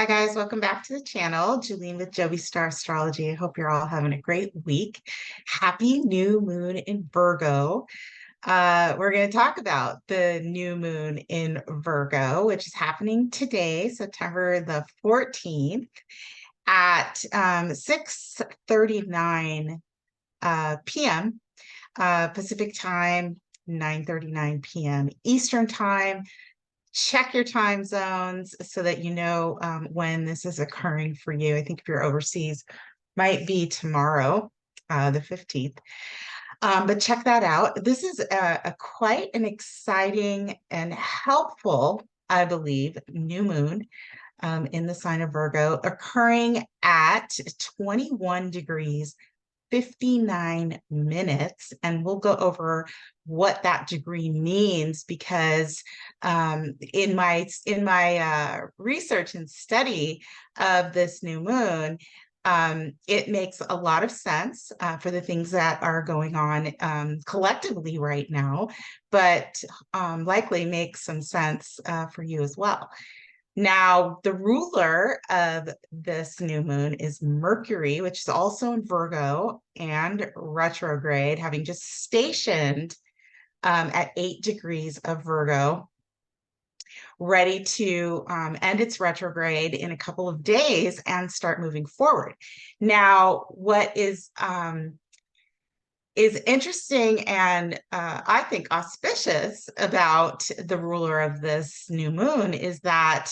Hi guys, welcome back to the channel. Julene with Jovi Star Astrology. I hope you're all having a great week. Happy new moon in Virgo. We're going to talk about the new moon in Virgo, which is happening today, September the 14th at 6:39 p.m. Pacific time, 9:39 p.m. Eastern time. Check your time zones so that you know when this is occurring for you. I think if you're overseas, might be tomorrow, the 15th. But check that out. This is a quite an exciting and helpful, I believe, new moon in the sign of Virgo, occurring at 21 degrees 59 minutes, and we'll go over what that degree means because in my research and study of this new moon, it makes a lot of sense for the things that are going on collectively right now, but likely makes some sense for you as well. Now, the ruler of this new moon is Mercury, which is also in Virgo and retrograde, having just stationed at 8 degrees of Virgo, ready to end its retrograde in a couple of days and start moving forward. Now, what is interesting and I think auspicious about the ruler of this new moon is that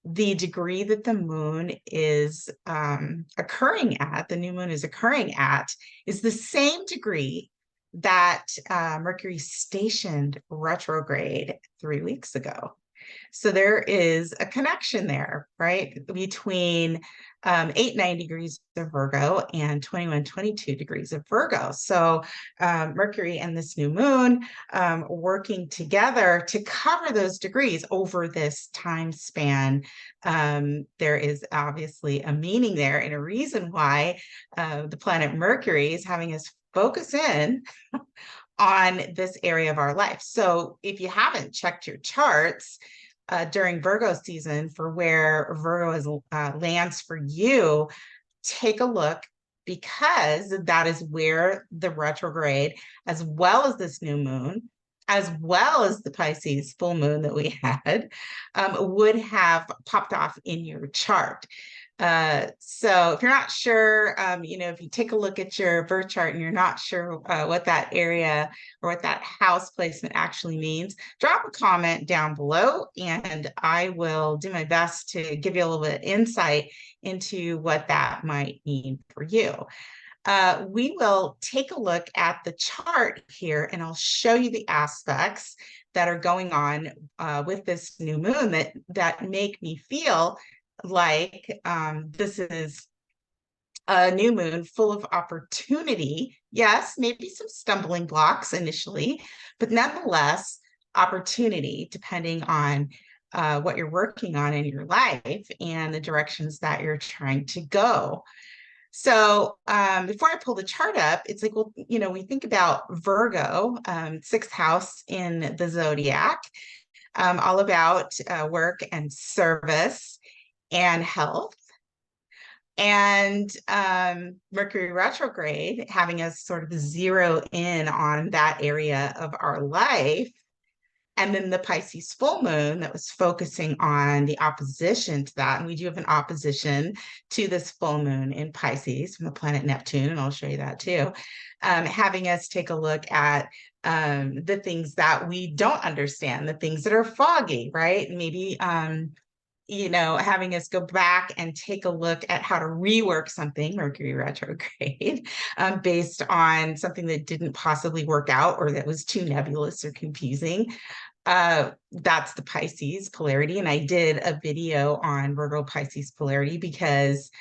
the degree that the moon is occurring at, the new moon is occurring at, is the same degree that Mercury stationed retrograde 3 weeks ago. So there is a connection there, right, between 8-9 degrees of Virgo and 21-22 degrees of Virgo. So Mercury and this new moon working together to cover those degrees over this time span. There is obviously a meaning there and a reason why the planet Mercury is having us focus in on this area of our life. So if you haven't checked your charts during Virgo season for where Virgo is lands for you, take a look, because that is where the retrograde, as well as this new moon, as well as the Pisces full moon that we had, would have popped off in your chart. So if you're not sure, if you take a look at your birth chart and you're not sure what that area or what that house placement actually means, drop a comment down below and I will do my best to give you a little bit of insight into what that might mean for you. We will take a look at the chart here and I'll show you the aspects that are going on with this new moon that make me feel like this is a new moon full of opportunity. Yes, maybe some stumbling blocks initially, but nonetheless, opportunity depending on what you're working on in your life and the directions that you're trying to go. So before I pull the chart up, it's like, well, we think about Virgo, sixth house in the zodiac, all about work and service and health, and Mercury retrograde having us sort of zero in on that area of our life. And then the Pisces full moon that was focusing on the opposition to that. And we do have an opposition to this full moon in Pisces from the planet Neptune, and I'll show you that too. Having us take a look at the things that we don't understand, the things that are foggy, right? Maybe having us go back and take a look at how to rework something, Mercury retrograde, based on something that didn't possibly work out or that was too nebulous or confusing. That's the Pisces polarity. And I did a video on Virgo Pisces polarity because,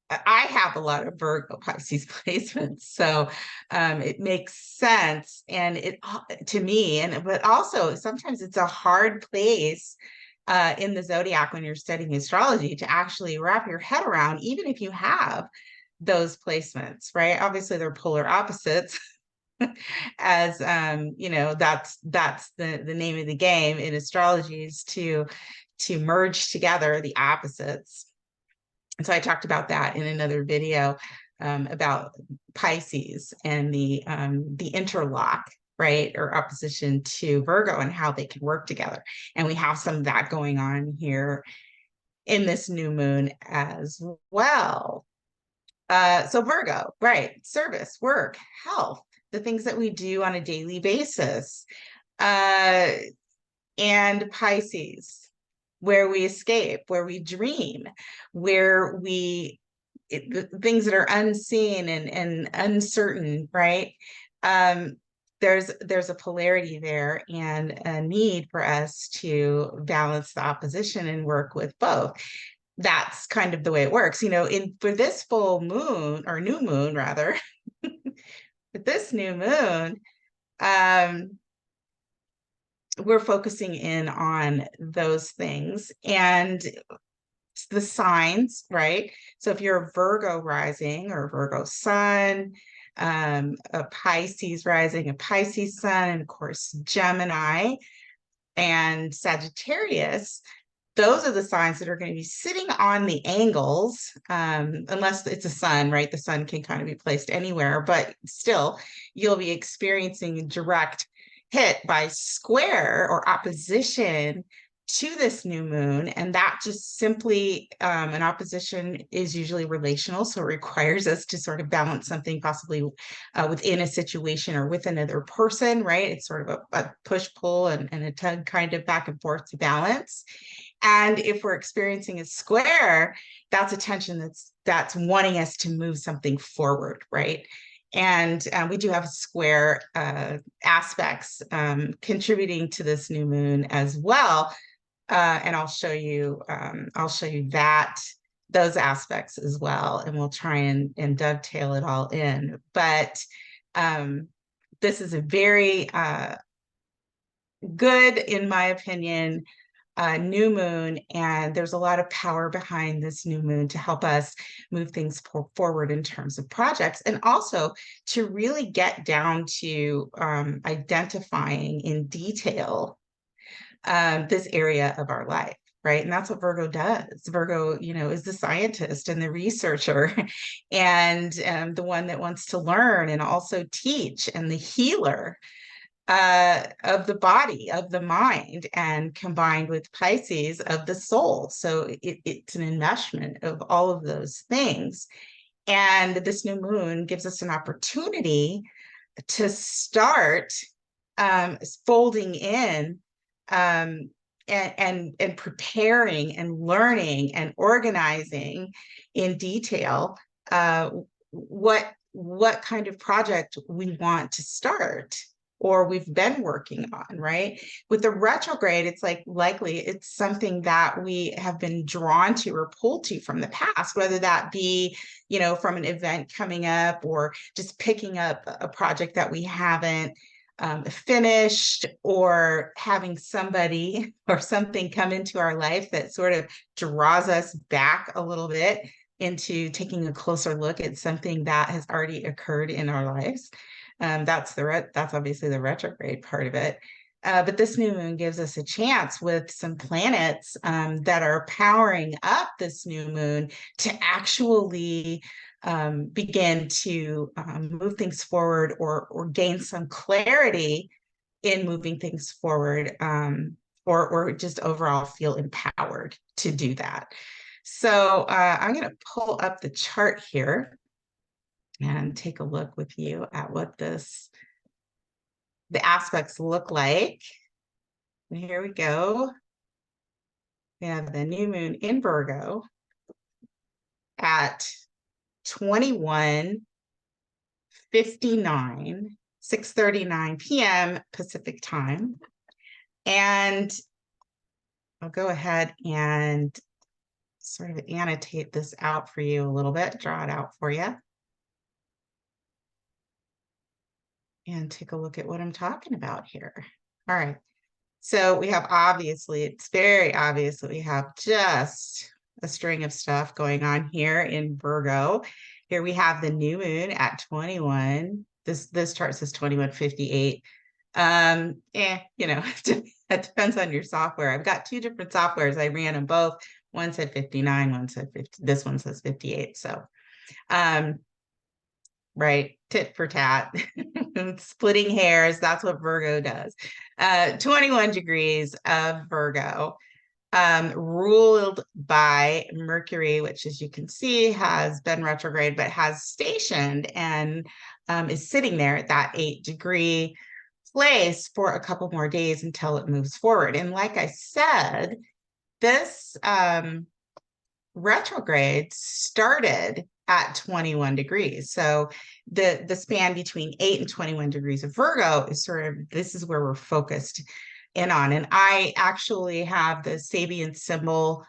I have a lot of Virgo Pisces placements, so it makes sense, and it to me, but also sometimes it's a hard place in the zodiac when you're studying astrology to actually wrap your head around, even if you have those placements, right? Obviously, they're polar opposites. As that's the name of the game in astrology, is to to merge together the opposites. And so I talked about that in another video about Pisces and the interlock, right, or opposition to Virgo and how they can work together. And we have some of that going on here in this new moon as well. So Virgo, right, service, work, health, the things that we do on a daily basis. And Pisces, where we escape, where we dream, where the things that are unseen and uncertain, right? There's a polarity there and a need for us to balance the opposition and work with both. That's kind of the way it works, for this full moon, or new moon rather, with this new moon, we're focusing in on those things and the signs, right? So if you're a Virgo rising or a Virgo sun, a Pisces rising, a Pisces sun, and of course, Gemini and Sagittarius, those are the signs that are going to be sitting on the angles, unless it's a sun, right? The sun can kind of be placed anywhere, but still, you'll be experiencing direct hit by square or opposition to this new moon. And that just simply, an opposition is usually relational. So it requires us to sort of balance something possibly within a situation or with another person, right? It's sort of a push-pull and a tug kind of back and forth to balance. And if we're experiencing a square, that's a tension that's wanting us to move something forward, right? And we do have square aspects contributing to this new moon as well. And I'll show you those aspects as well, and we'll try and dovetail it all in. But this is a very good, in my opinion, new moon, and there's a lot of power behind this new moon to help us move things forward in terms of projects, and also to really get down to identifying in detail this area of our life, right? And that's what Virgo does. Virgo, is the scientist and the researcher and the one that wants to learn and also teach, and the healer of the body, of the mind, and combined with Pisces of the soul. So it's an enmeshment of all of those things. And this new moon gives us an opportunity to start folding in and preparing and learning and organizing in detail what kind of project we want to start, or we've been working on, right? With the retrograde, it's likely it's something that we have been drawn to or pulled to from the past, whether that be, from an event coming up, or just picking up a project that we haven't finished, or having somebody or something come into our life that sort of draws us back a little bit into taking a closer look at something that has already occurred in our lives. That's obviously the retrograde part of it. But this new moon gives us a chance with some planets that are powering up this new moon to actually begin to move things forward, or gain some clarity in moving things forward, or just overall feel empowered to do that. So I'm going to pull up the chart here and take a look with you at what the aspects look like. And here we go. We have the new moon in Virgo at 21:59, 6:39 p.m. Pacific time. And I'll go ahead and sort of annotate this out for you a little bit, draw it out for you, and take a look at what I'm talking about here. All right. So we have, it's very obvious that we have just a string of stuff going on here in Virgo. Here we have the new moon at 21. This chart says 21:58 You know, it depends on your software. I've got two different softwares. I ran them both. One said 59, one said 50. This one says 58. So, um, right, tit for tat, splitting hairs. That's what Virgo does. 21 degrees of Virgo, ruled by Mercury, which, as you can see, has been retrograde, but has stationed and is sitting there at that 8-degree place for a couple more days until it moves forward. And like I said, this retrograde started at 21 degrees. So the span between 8 and 21 degrees of Virgo is sort of, this is where we're focused in on. And I actually have the Sabian symbol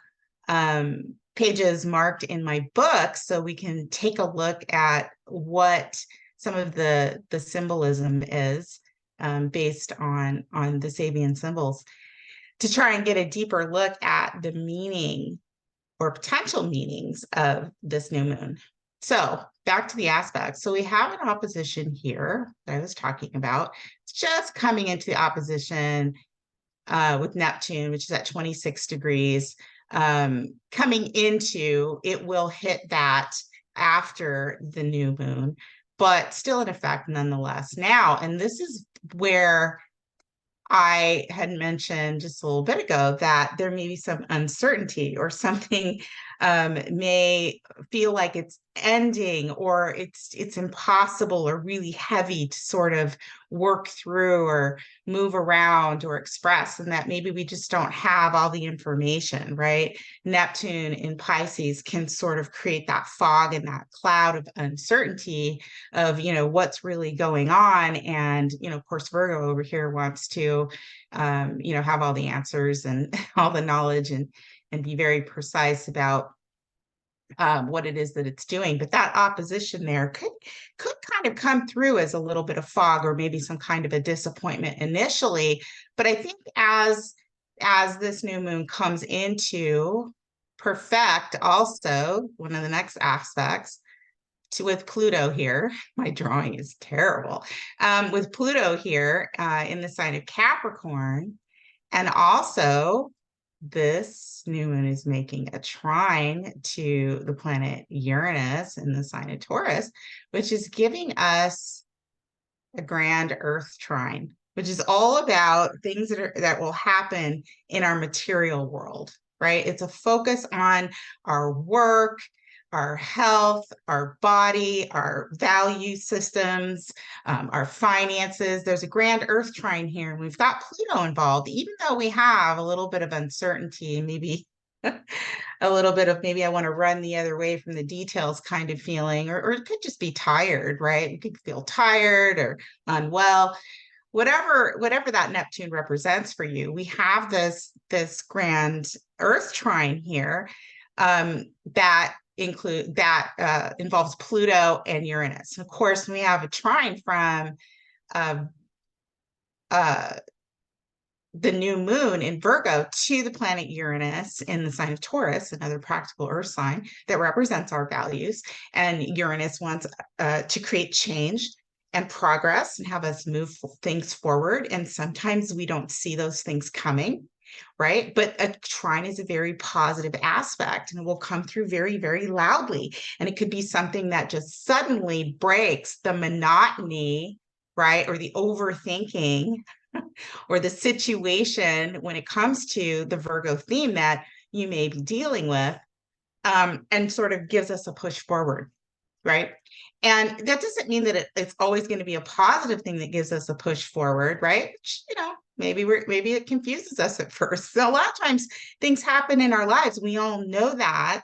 pages marked in my book, so we can take a look at what some of the symbolism is based on the Sabian symbols, to try and get a deeper look at the meaning or potential meanings of this new moon. So back to the aspects. So we have an opposition here that I was talking about. It's just coming into the opposition with Neptune, which is at 26 degrees. Coming into, it will hit that after the new moon, but still in effect nonetheless now. And this is where I had mentioned just a little bit ago that there may be some uncertainty, or something may feel like it's ending, or it's impossible or really heavy to sort of work through or move around or express, and that maybe we just don't have all the information, right? Neptune in Pisces can sort of create that fog and that cloud of uncertainty of, you know, what's really going on. And, you know, of course, Virgo over here wants to, you know, have all the answers and all the knowledge, and be very precise about what it is that it's doing. But that opposition there could kind of come through as a little bit of fog, or maybe some kind of a disappointment initially. But I think as this new moon comes into perfect, also one of the next aspects with Pluto here, my drawing is terrible, with Pluto here in the sign of Capricorn, and also this new moon is making a trine to the planet Uranus in the sign of Taurus, which is giving us a grand Earth trine, which is all about things that will happen in our material world, right? It's a focus on our work, our health, our body, our value systems, our finances. There's a grand Earth trine here, and we've got Pluto involved, even though we have a little bit of uncertainty, maybe a little bit of, maybe I want to run the other way from the details kind of feeling, or it could just be tired, right? You could feel tired or unwell. Whatever that Neptune represents for you, we have this grand Earth trine here that involves Pluto and Uranus. And of course, we have a trine from the new moon in Virgo to the planet Uranus in the sign of Taurus, another practical earth sign that represents our values. And Uranus wants to create change and progress and have us move things forward. And sometimes we don't see those things coming, right? But a trine is a very positive aspect, and it will come through very, very loudly. And it could be something that just suddenly breaks the monotony, right? Or the overthinking or the situation when it comes to the Virgo theme that you may be dealing with, and sort of gives us a push forward, right? And that doesn't mean that it's always going to be a positive thing that gives us a push forward, right? Which, you know, maybe it confuses us at first. So a lot of times things happen in our lives, we all know that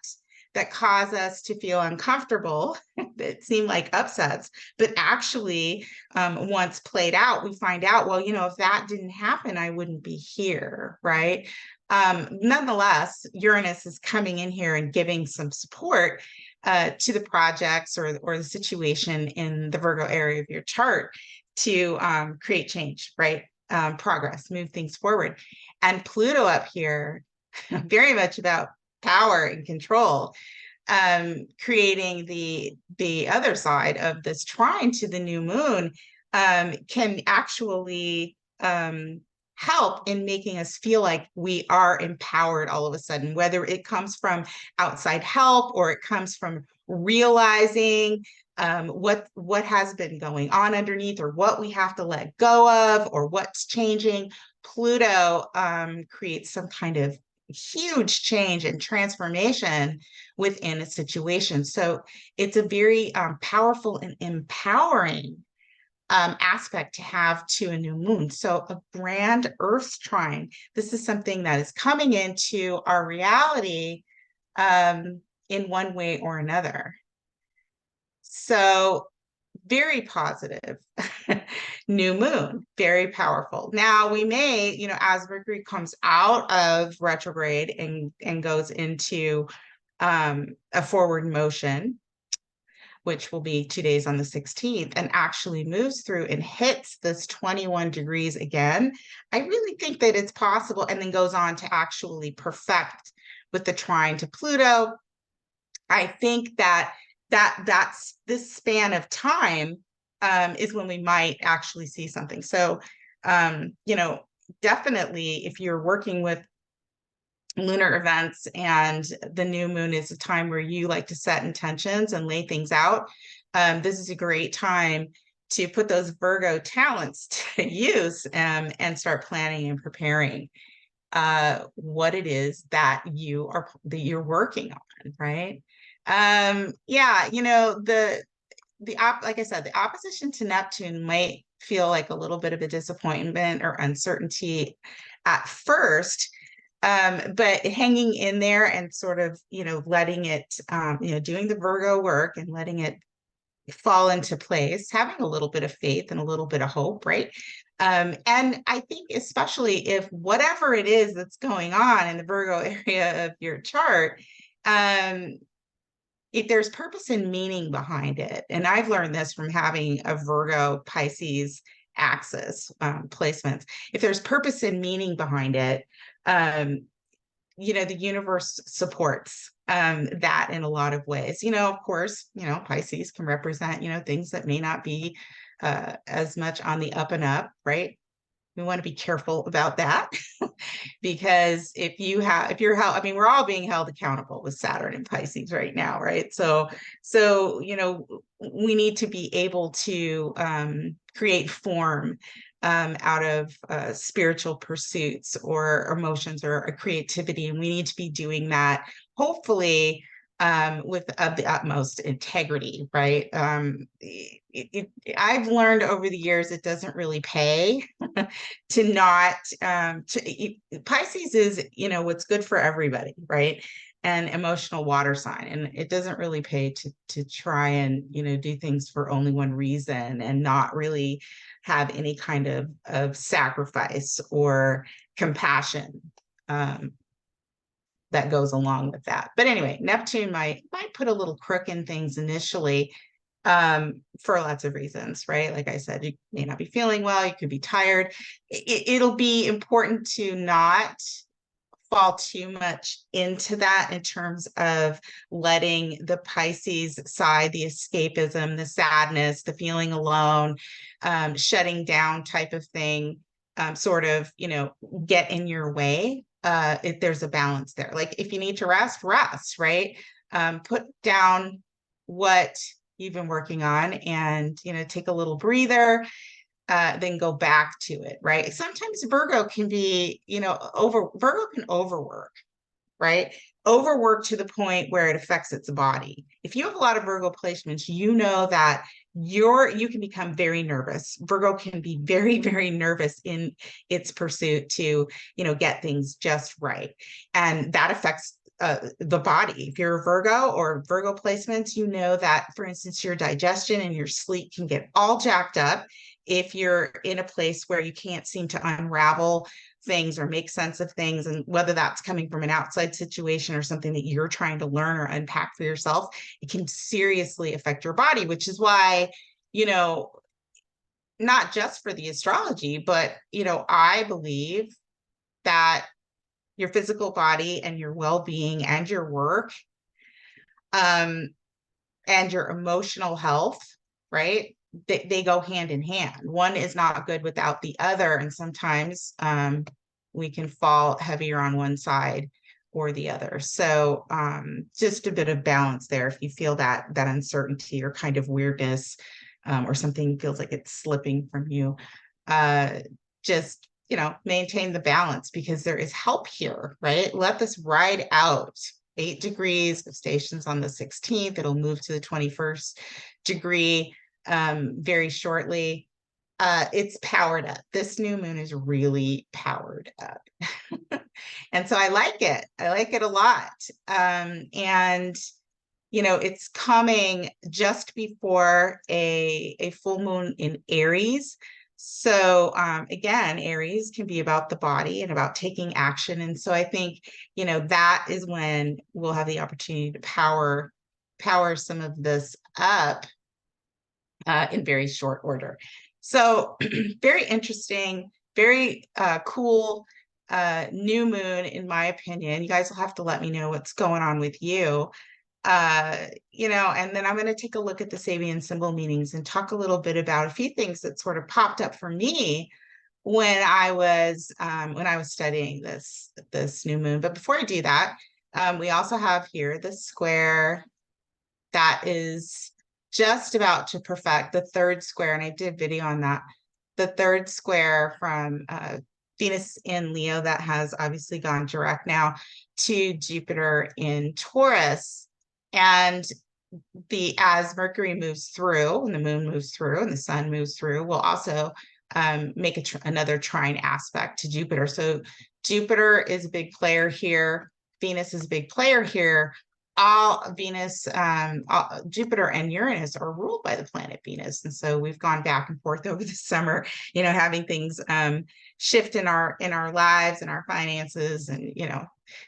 cause us to feel uncomfortable, that seem like upsets, but actually once played out, we find out, well, you know, if that didn't happen, I wouldn't be here, right? Nonetheless, Uranus is coming in here and giving some support to the projects or the situation in the Virgo area of your chart to create change, right? Progress, move things forward. And Pluto up here, very much about power and control, creating the other side of this trine to the new moon, can actually help in making us feel like we are empowered all of a sudden, whether it comes from outside help or it comes from realizing what has been going on underneath, or what we have to let go of, or what's changing. Pluto creates some kind of huge change and transformation within a situation. So it's a very powerful and empowering aspect to have to a new moon. So a grand Earth trine, this is something that is coming into our reality in one way or another. So very positive new moon, very powerful. Now we may, as Mercury comes out of retrograde and goes into a forward motion, which will be 2 days on the 16th, and actually moves through and hits this 21 degrees again, I really think that it's possible, and then goes on to actually perfect with the trine to Pluto. I think that's this span of time is when we might actually see something. So, definitely if you're working with lunar events and the new moon is a time where you like to set intentions and lay things out, this is a great time to put those Virgo talents to use and start planning and preparing what it is that you're working on, right? Yeah, like I said, the opposition to Neptune might feel like a little bit of a disappointment or uncertainty at first, but hanging in there and sort of, letting it, doing the Virgo work and letting it fall into place, having a little bit of faith and a little bit of hope, right? And I think especially if whatever it is that's going on in the Virgo area of your chart, if there's purpose and meaning behind it, and I've learned this from having a Virgo Pisces axis placements, if there's purpose and meaning behind it, the universe supports that in a lot of ways. Of course, Pisces can represent, things that may not be as much on the up and up, right? We want to be careful about that because if you're held, I mean, we're all being held accountable with Saturn and Pisces right now, right? So, we need to be able to create form out of spiritual pursuits or emotions or creativity. And we need to be doing that, hopefully, with the utmost integrity, right? I've learned over the years it doesn't really pay to not Pisces is what's good for everybody, right? And emotional water sign, and it doesn't really pay to try and do things for only one reason and not really have any kind of sacrifice or compassion that goes along with that. But anyway, Neptune might put a little crook in things initially for lots of reasons, right? Like I said, you may not be feeling well, you could be tired. It'll be important to not fall too much into that in terms of letting the Pisces side, the escapism, the sadness, the feeling alone, shutting down type of thing, sort of, get in your way. If there's a balance there, like if you need to rest, right? Put down what you've been working on and take a little breather, then go back to it, right? Sometimes Virgo can be Virgo can overwork, right? Overwork to the point where it affects its body. If you have a lot of Virgo placements, that you can become very nervous. Virgo can be very, very nervous in its pursuit to get things just right, and that affects the body. If you're a Virgo or Virgo placements, that, for instance, your digestion and your sleep can get all jacked up if you're in a place where you can't seem to unravel things or make sense of things, and whether that's coming from an outside situation or something that you're trying to learn or unpack for yourself, it can seriously affect your body, which is why, not just for the astrology, but, I believe that your physical body and your well-being and your work, and your emotional health, right, they go hand in hand. One is not good without the other, and sometimes we can fall heavier on one side or the other. So just a bit of balance there. If you feel that uncertainty or kind of weirdness, or something feels like it's slipping from you, just maintain the balance, because there is help here, right? Let this ride out. 8 degrees of stations on the 16th. It'll move to the 21st degree very shortly. It's powered up. This new moon is really powered up. And so I like it. I like it a lot. And it's coming just before a full moon in Aries. So again, Aries can be about the body and about taking action. And so I think, that is when we'll have the opportunity to power some of this up in very short order. So very interesting, very cool new moon, in my opinion. You guys will have to let me know what's going on with you. And then I'm going to take a look at the Sabian symbol meanings and talk a little bit about a few things that sort of popped up for me when I was studying this new moon. But before I do that, we also have here the square that is just about to perfect, the third square, and I did a video on that. The third square from Venus in Leo that has obviously gone direct now to Jupiter in Taurus. And as Mercury moves through, and the moon moves through, and the sun moves through, we'll also make another trine aspect to Jupiter. So Jupiter is a big player here. Venus is a big player here. Jupiter and Uranus are ruled by the planet Venus. And so we've gone back and forth over the summer, having things shift in our lives and our finances, and,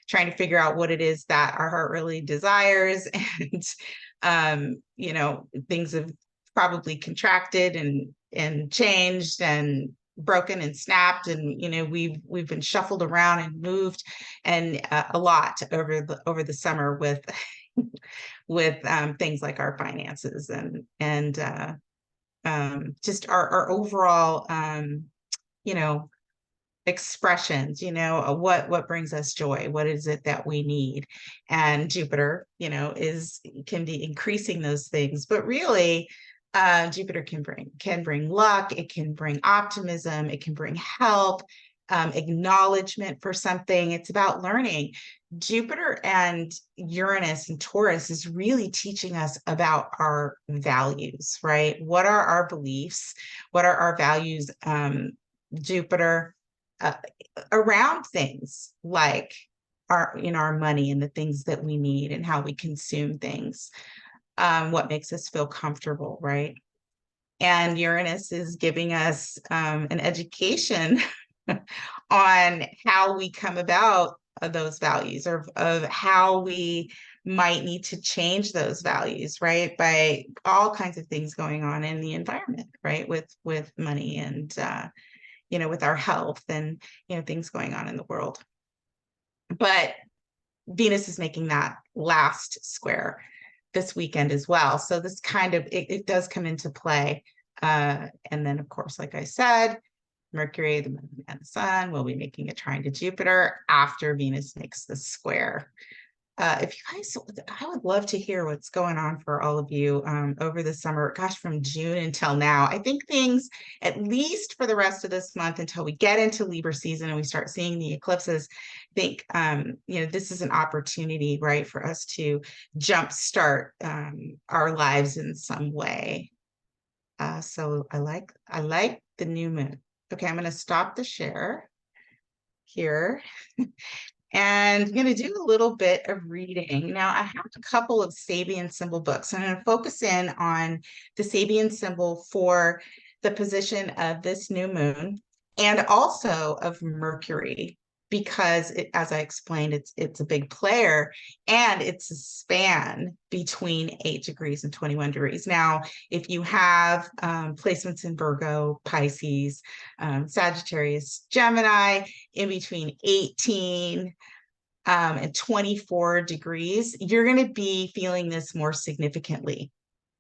trying to figure out what it is that our heart really desires. And, things have probably contracted and changed and broken and snapped, and we've been shuffled around and moved, and a lot over the summer with things like our finances and just our overall expressions, what brings us joy, what is it that we need. And Jupiter can be increasing those things, but really Jupiter can bring luck, it can bring optimism, it can bring help, acknowledgement for something. It's about learning. Jupiter and Uranus and Taurus is really teaching us about our values, right? What are our beliefs? What are our values? Jupiter around things like our money and the things that we need and how we consume things. What makes us feel comfortable, right? And Uranus is giving us an education on how we come about those values, or of how we might need to change those values, right? By all kinds of things going on in the environment, right? With money and, with our health and, things going on in the world. But Venus is making that last square this weekend as well. So this kind of, it does come into play. And then, of course, like I said, Mercury, the moon, and the sun will be making a trine to Jupiter after Venus makes the square. If you guys, I would love to hear what's going on for all of you over the summer, gosh, from June until now. I think things, at least for the rest of this month until we get into Libra season and we start seeing the eclipses, I think, this is an opportunity, right, for us to jumpstart our lives in some way. So I like the new moon. Okay, I'm going to stop the share here. And I'm going to do a little bit of reading. Now, I have a couple of Sabian symbol books. I'm going to focus in on the Sabian symbol for the position of this new moon and also of Mercury, because as I explained, it's a big player, and it's a span between 8 degrees and 21 degrees. Now, if you have placements in Virgo, Pisces, Sagittarius, Gemini, in between 18 and 24 degrees, you're going to be feeling this more significantly.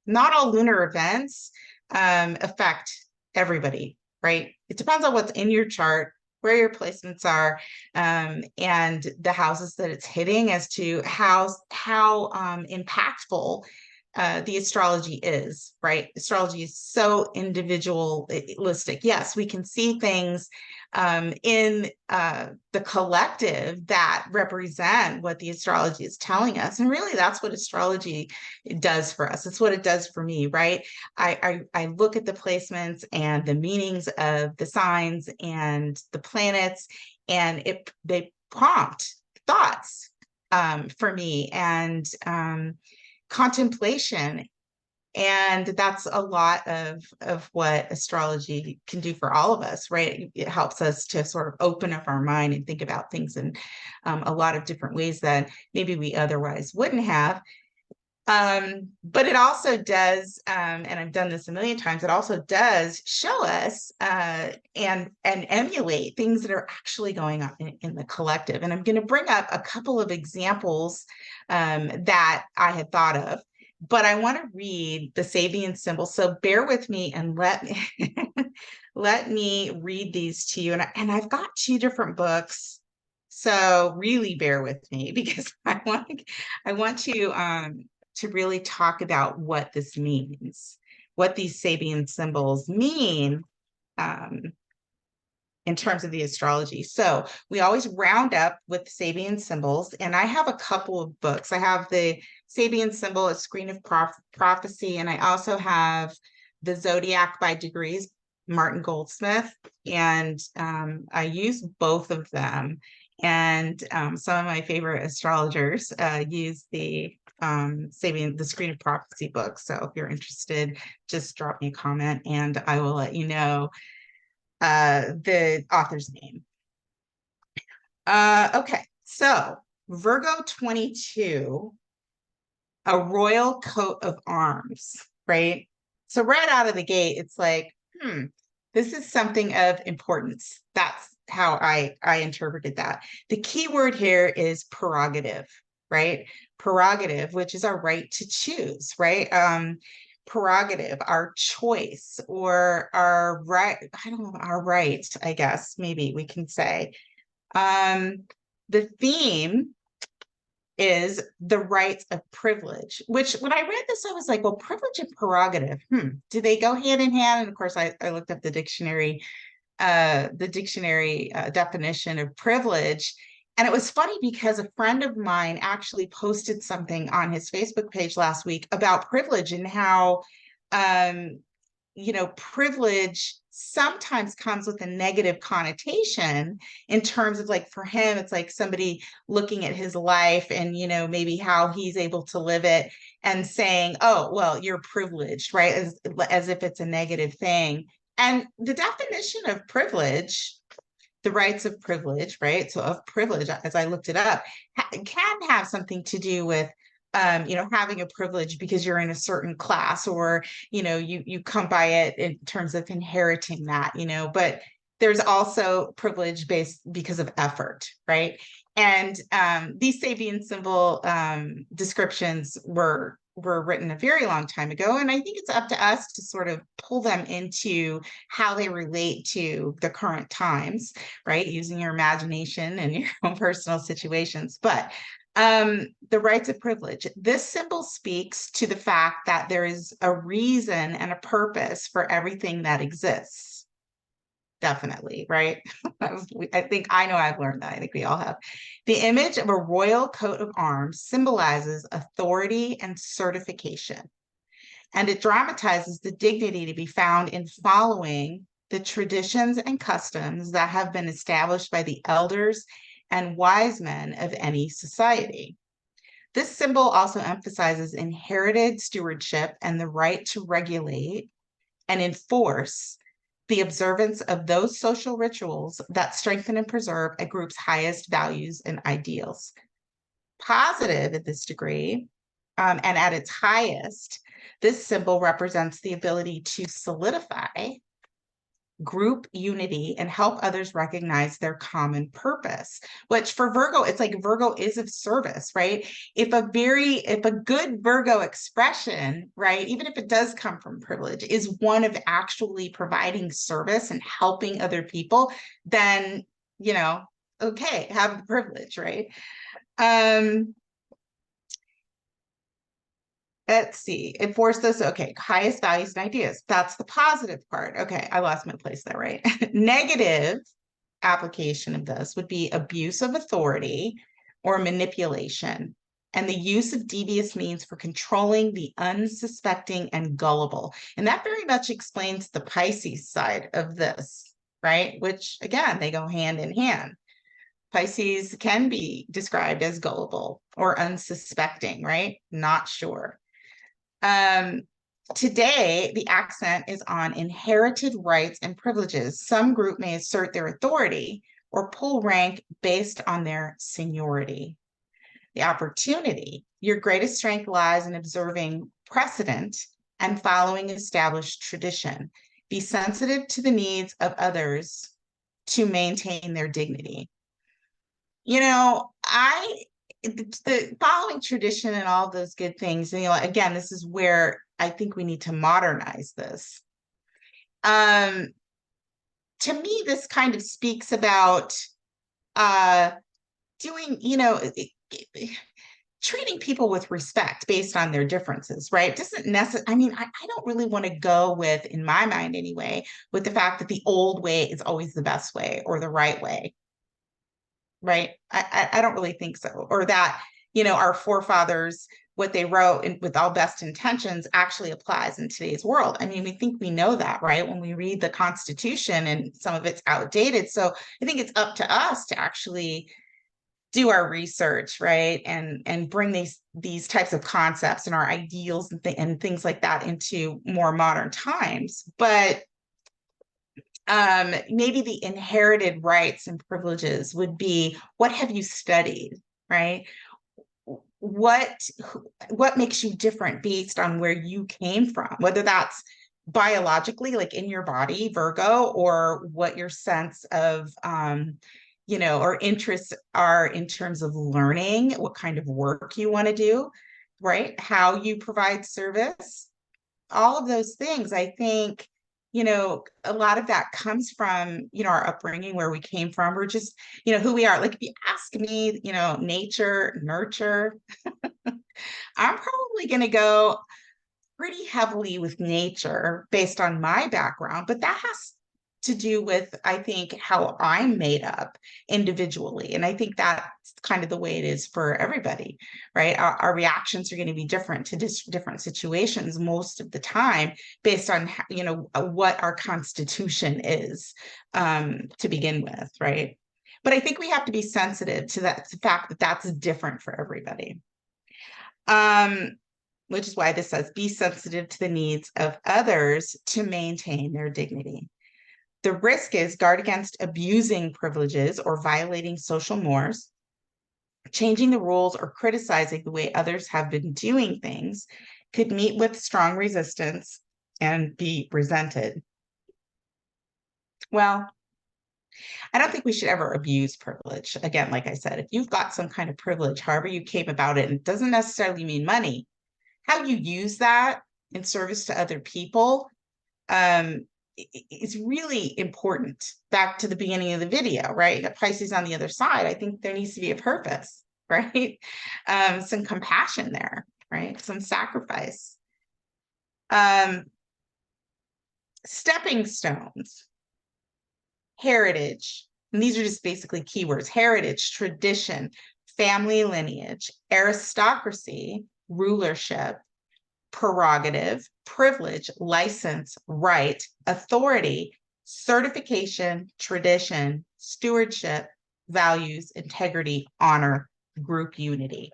Not all lunar events, affect everybody, right? It depends on what's in your chart, where your placements are, and the houses that it's hitting as to how impactful the astrology is, right? Astrology is so individualistic. Yes, we can see things in the collective that represent what the astrology is telling us. And really, that's what astrology does for us. It's what it does for me, right? I look at the placements and the meanings of the signs and the planets, and they prompt thoughts for me, and contemplation. And that's a lot of what astrology can do for all of us, right? It helps us to sort of open up our mind and think about things in a lot of different ways that maybe we otherwise wouldn't have. But it also does, and I've done this a million times, it also does show us and emulate things that are actually going on in the collective. And I'm going to bring up a couple of examples that I had thought of, but I want to read the Sabian symbol. So bear with me and let me let me read these to you. And I've got two different books. So really bear with me, because I want to really talk about what this means, what these Sabian symbols mean in terms of the astrology. So we always round up with Sabian symbols, and I have a couple of books. I have the Sabian symbol, A Screen of Prophecy, and I also have The Zodiac by Degrees, Martin Goldsmith, and I use both of them. And some of my favorite astrologers use the Sabian, the Screen of Prophecy book. So if you're interested, just drop me a comment and I will let you know the author's name. Okay, so Virgo 22, a royal coat of arms, right? So right out of the gate, it's like, this is something of importance. That's how I interpreted that. The key word here is prerogative, right? Prerogative, which is our right to choose, right? Prerogative, our choice, or our right, I don't know, our right, I guess, maybe we can say. The theme is the rights of privilege, which when I read this, I was like, well, privilege and prerogative, do they go hand in hand? And of course, I looked up the dictionary definition of privilege. And it was funny because a friend of mine actually posted something on his Facebook page last week about privilege and how, privilege sometimes comes with a negative connotation in terms of, like, for him, it's like somebody looking at his life and, maybe how he's able to live it and saying, oh, well, you're privileged, right? As if it's a negative thing. And the definition of privilege, the rights of privilege, right? So of privilege, as I looked it up, can have something to do with, having a privilege because you're in a certain class, or, you come by it in terms of inheriting that, but there's also privilege based because of effort, right? And these Sabian symbol descriptions were written a very long time ago. And I think it's up to us to sort of pull them into how they relate to the current times, right? Using your imagination and your own personal situations. But the rights of privilege, this symbol speaks to the fact that there is a reason and a purpose for everything that exists. Definitely, right? I think I know I've learned that. I think we all have. The image of a royal coat of arms symbolizes authority and certification, and it dramatizes the dignity to be found in following the traditions and customs that have been established by the elders and wise men of any society. This symbol also emphasizes inherited stewardship and the right to regulate and enforce the observance of those social rituals that strengthen and preserve a group's highest values and ideals. Positive at this degree, and at its highest, this symbol represents the ability to solidify group unity, and help others recognize their common purpose, which for Virgo, it's like Virgo is of service, right? If a good Virgo expression, right, even if it does come from privilege, is one of actually providing service and helping other people, then, okay, have the privilege, right? Let's see. Enforce this. Okay. Highest values and ideas. That's the positive part. Okay. I lost my place there, right? Negative application of this would be abuse of authority or manipulation and the use of devious means for controlling the unsuspecting and gullible. And that very much explains the Pisces side of this, right? Which, again, they go hand in hand. Pisces can be described as gullible or unsuspecting, right? Not sure. Today, the accent is on inherited rights and privileges. Some group may assert their authority or pull rank based on their seniority. The opportunity, your greatest strength lies in observing precedent and following established tradition. Be sensitive to the needs of others to maintain their dignity. The following tradition and all those good things, again, this is where I think we need to modernize this. To me, this kind of speaks about doing, treating people with respect based on their differences, right? It doesn't necessarily, I don't really want to go with, in my mind anyway, with the fact that the old way is always the best way or the right way. Right? I don't really think so. Or that, our forefathers, what they wrote with all best intentions actually applies in today's world. We think we know that, right? When we read the Constitution and some of it's outdated. So I think it's up to us to actually do our research, right? And bring these types of concepts and our ideals and things like that into more modern times. But maybe the inherited rights and privileges would be, what have you studied, right? What makes you different based on where you came from, whether that's biologically, like in your body, Virgo, or what your sense of, or interests are in terms of learning, what kind of work you want to do, right? How you provide service, all of those things, I think, a lot of that comes from, our upbringing, where we came from, or just, who we are. Like if you ask me, nature, nurture, I'm probably going to go pretty heavily with nature based on my background, but that has to do with, I think, how I'm made up individually. And I think that's kind of the way it is for everybody, right? Our reactions are going to be different to different situations most of the time based on, what our constitution is to begin with, right? But I think we have to be sensitive to that, the fact that that's different for everybody. Which is why this says, be sensitive to the needs of others to maintain their dignity. The risk is guard against abusing privileges or violating social mores, changing the rules or criticizing the way others have been doing things could meet with strong resistance and be resented. Well, I don't think we should ever abuse privilege. Again, like I said, if you've got some kind of privilege, however you came about it, and it doesn't necessarily mean money, how you use that in service to other people is really important. Back to the beginning of the video, right? You got Pisces on the other side. I think there needs to be a purpose, right? Some compassion there, right? Some sacrifice. Stepping stones, heritage, and these are just basically keywords: heritage, tradition, family lineage, aristocracy, rulership, prerogative, privilege, license, right, authority, certification, tradition, stewardship, values, integrity, honor, group unity.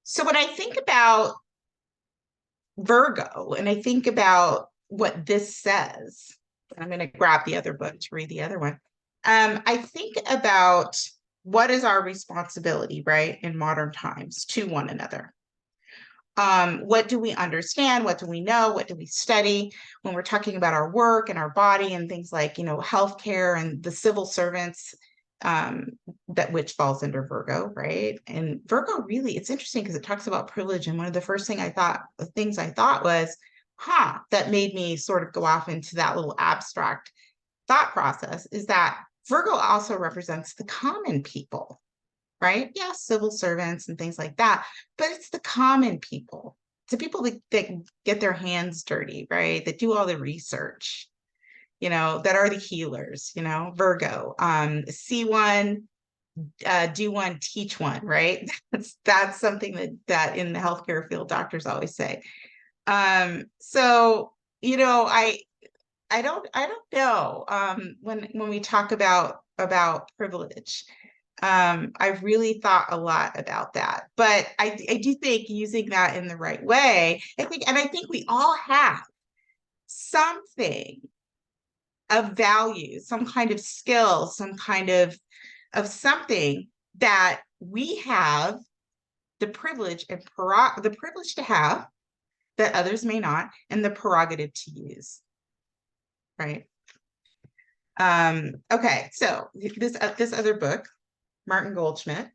So when I think about Virgo and I think about what this says, I'm going to grab the other book to read the other one. I think about what is our responsibility, right, in modern times to one another. What do we understand? What do we know? What do we study when we're talking about our work and our body and things like, healthcare and the civil servants, that which falls under Virgo, right? And Virgo really, it's interesting because it talks about privilege. And one of the first things I thought was, that made me sort of go off into that little abstract thought process, is that Virgo also represents the common people, right? Yes, civil servants and things like that, but it's the common people. It's the people that get their hands dirty, right? That do all the research, that are the healers, Virgo. See one, do one, teach one, right? That's something that in the healthcare field, doctors always say. So, I don't know. When we talk about privilege, I've really thought a lot about that, but I do think using that in the right way, I think we all have something of value, some kind of skill, some kind of something that we have the privilege the privilege to have that others may not, and the prerogative to use, right? Okay, so this other book, Martin Goldsmith,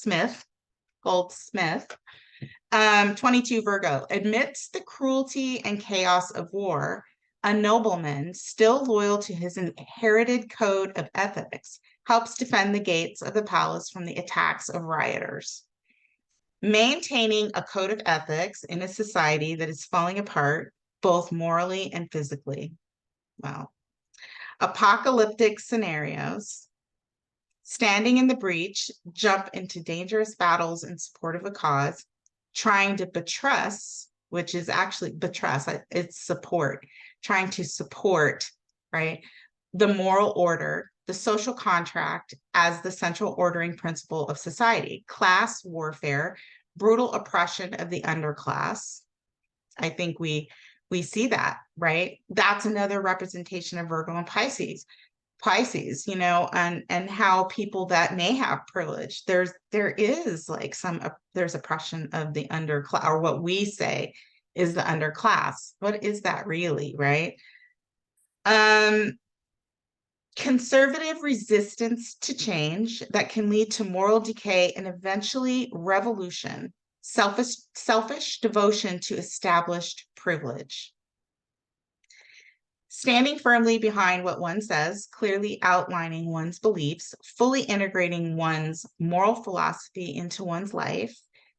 22 Virgo, amidst the cruelty and chaos of war, a nobleman still loyal to his inherited code of ethics helps defend the gates of the palace from the attacks of rioters. Maintaining a code of ethics in a society that is falling apart, both morally and physically. Wow. Apocalyptic scenarios. Standing in the breach, jump into dangerous battles in support of a cause, trying to buttress, which is actually buttress, it's support, trying to support, right, the moral order, the social contract as the central ordering principle of society, class warfare, brutal oppression of the underclass. I think we see that, right? That's another representation of Virgo and Pisces, and how people that may have privilege, there is like there's oppression of the underclass, or what we say is the underclass. What is that really, right? Conservative resistance to change that can lead to moral decay and eventually revolution, selfish devotion to established privilege. Standing firmly behind what one says, clearly outlining one's beliefs, fully integrating one's moral philosophy into one's life,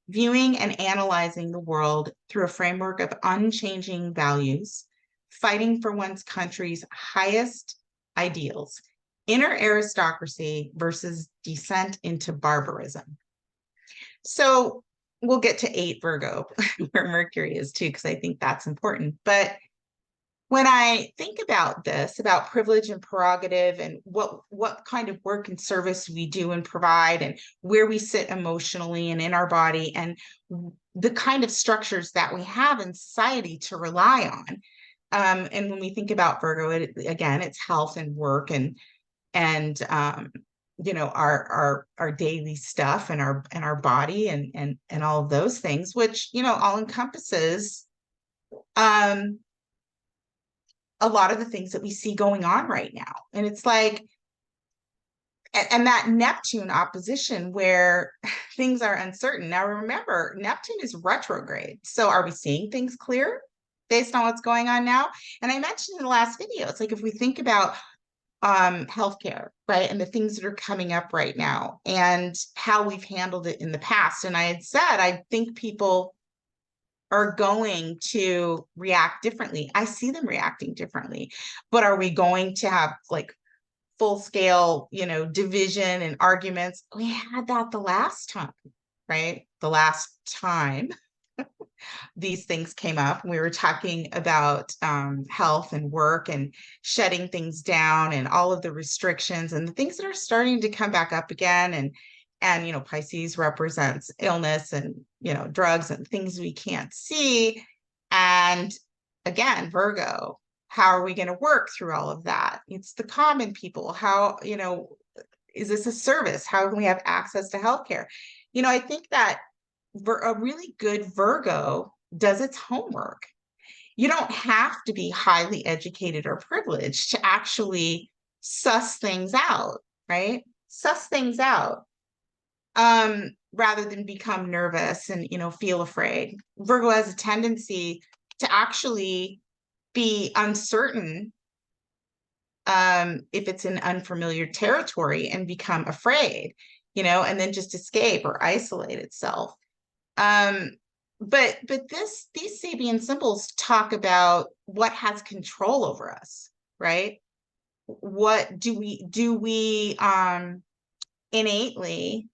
viewing and analyzing the world through a framework of unchanging values, fighting for one's country's highest ideals, inner aristocracy versus descent into barbarism. So we'll get to 8 Virgo, where Mercury is too, because I think that's important. But when I think about this, about privilege and prerogative, and what kind of work and service we do and provide, and where we sit emotionally and in our body, and the kind of structures that we have in society to rely on. And when we think about Virgo, again, it's health and work and our daily stuff and our body and all of those things, which all encompasses a lot of the things that we see going on right now. And it's like, and that Neptune opposition where things are uncertain. Now, remember, Neptune is retrograde. So are we seeing things clear based on what's going on now? And I mentioned in the last video, it's like if we think about healthcare, right, and the things that are coming up right now and how we've handled it in the past. And I had said, I think people are going to react differently. I see them reacting differently, but are we going to have like full scale, division and arguments? We had that the last time, right? The last time these things came up, we were talking about health and work and shutting things down and all of the restrictions and the things that are starting to come back up again. And Pisces represents illness and drugs and things we can't see. And again, Virgo, how are we going to work through all of that? It's the common people. How, is this a service? How can we have access to healthcare? I think that a really good Virgo does its homework. You don't have to be highly educated or privileged to actually suss things out, right? Suss things out, rather than become nervous and, feel afraid. Virgo has a tendency to actually be uncertain, if it's in unfamiliar territory, and become afraid, and then just escape or isolate itself. Um, but these Sabian symbols talk about what has control over us, right? What do we innately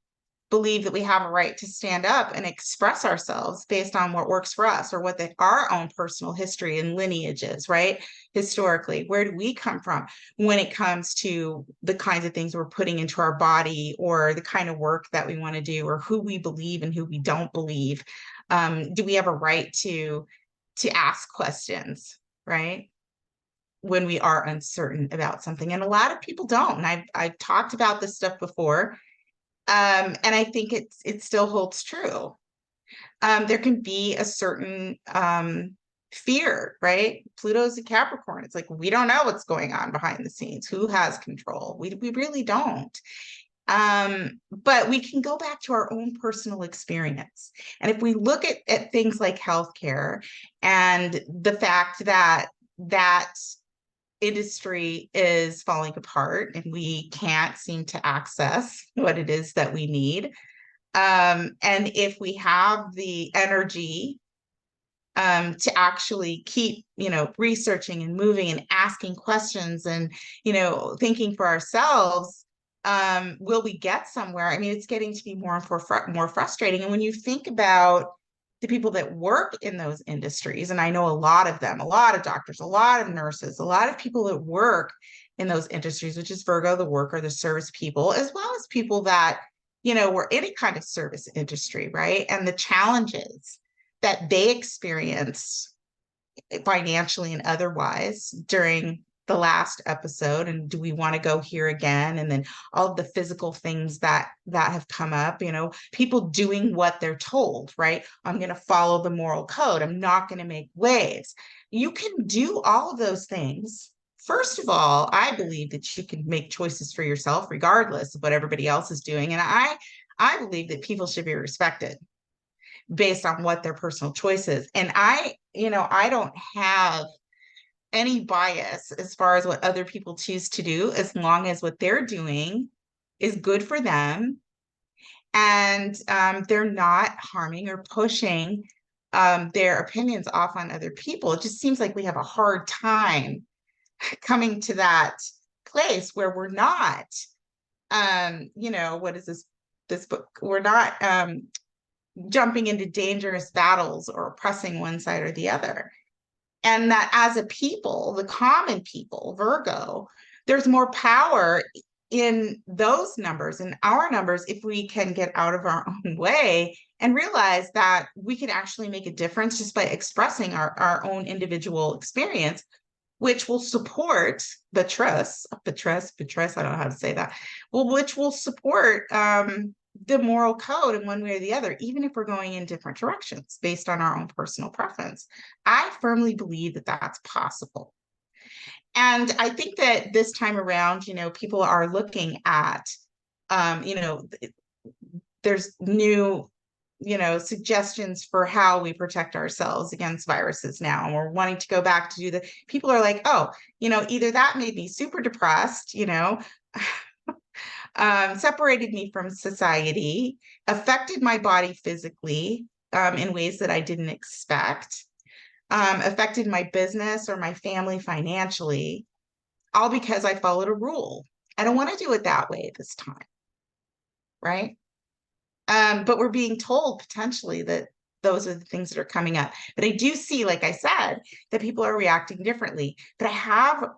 believe that we have a right to stand up and express ourselves based on what works for us, or what our own personal history and lineage is, right? Historically, where do we come from when it comes to the kinds of things we're putting into our body, or the kind of work that we want to do, or who we believe and who we don't believe? Do we have a right to ask questions, right, when we are uncertain about something? And a lot of people don't. And I've talked about this stuff before, and I think it still holds true. There can be a certain fear, right? Pluto's a Capricorn. It's like, we don't know what's going on behind the scenes. Who has control? We really don't. But we can go back to our own personal experience. And if we look at things like healthcare, and the fact that that industry is falling apart and we can't seem to access what it is that we need. And if we have the energy, to actually keep, researching and moving and asking questions and, thinking for ourselves, will we get somewhere? I mean, it's getting to be more and more frustrating. And when you think about the people that work in those industries, and I know a lot of them, a lot of doctors, a lot of nurses, a lot of people that work in those industries, which is Virgo, the worker, the service people, as well as people that, were any kind of service industry, right? And the challenges that they experienced financially and otherwise during the last episode. And do we want to go here again? And then all of the physical things that have come up, people doing what they're told, right? I'm going to follow the moral code. I'm not going to make waves. You can do all of those things. First of all, I believe that you can make choices for yourself regardless of what everybody else is doing. And I believe that people should be respected based on what their personal choice is. And I don't have any bias as far as what other people choose to do, as long as what they're doing is good for them, and they're not harming or pushing their opinions off on other people. It just seems like we have a hard time coming to that place where we're not, what is this book? We're not jumping into dangerous battles or oppressing one side or the other. And that as a people, the common people, Virgo, there's more power in those numbers, in our numbers, if we can get out of our own way and realize that we can actually make a difference just by expressing our own individual experience, which will support I don't know how to say that. Well, which will support the moral code in one way or the other, even if we're going in different directions based on our own personal preference. I firmly believe that that's possible. And I think that this time around, people are looking at, there's new, suggestions for how we protect ourselves against viruses now. And we're wanting to go back to people are like, oh, either that made me super depressed, separated me from society, affected my body physically in ways that I didn't expect, affected my business or my family financially, all because I followed a rule. I don't want to do it that way this time, right? But we're being told potentially that those are the things that are coming up. But I do see, like I said, that people are reacting differently. But I have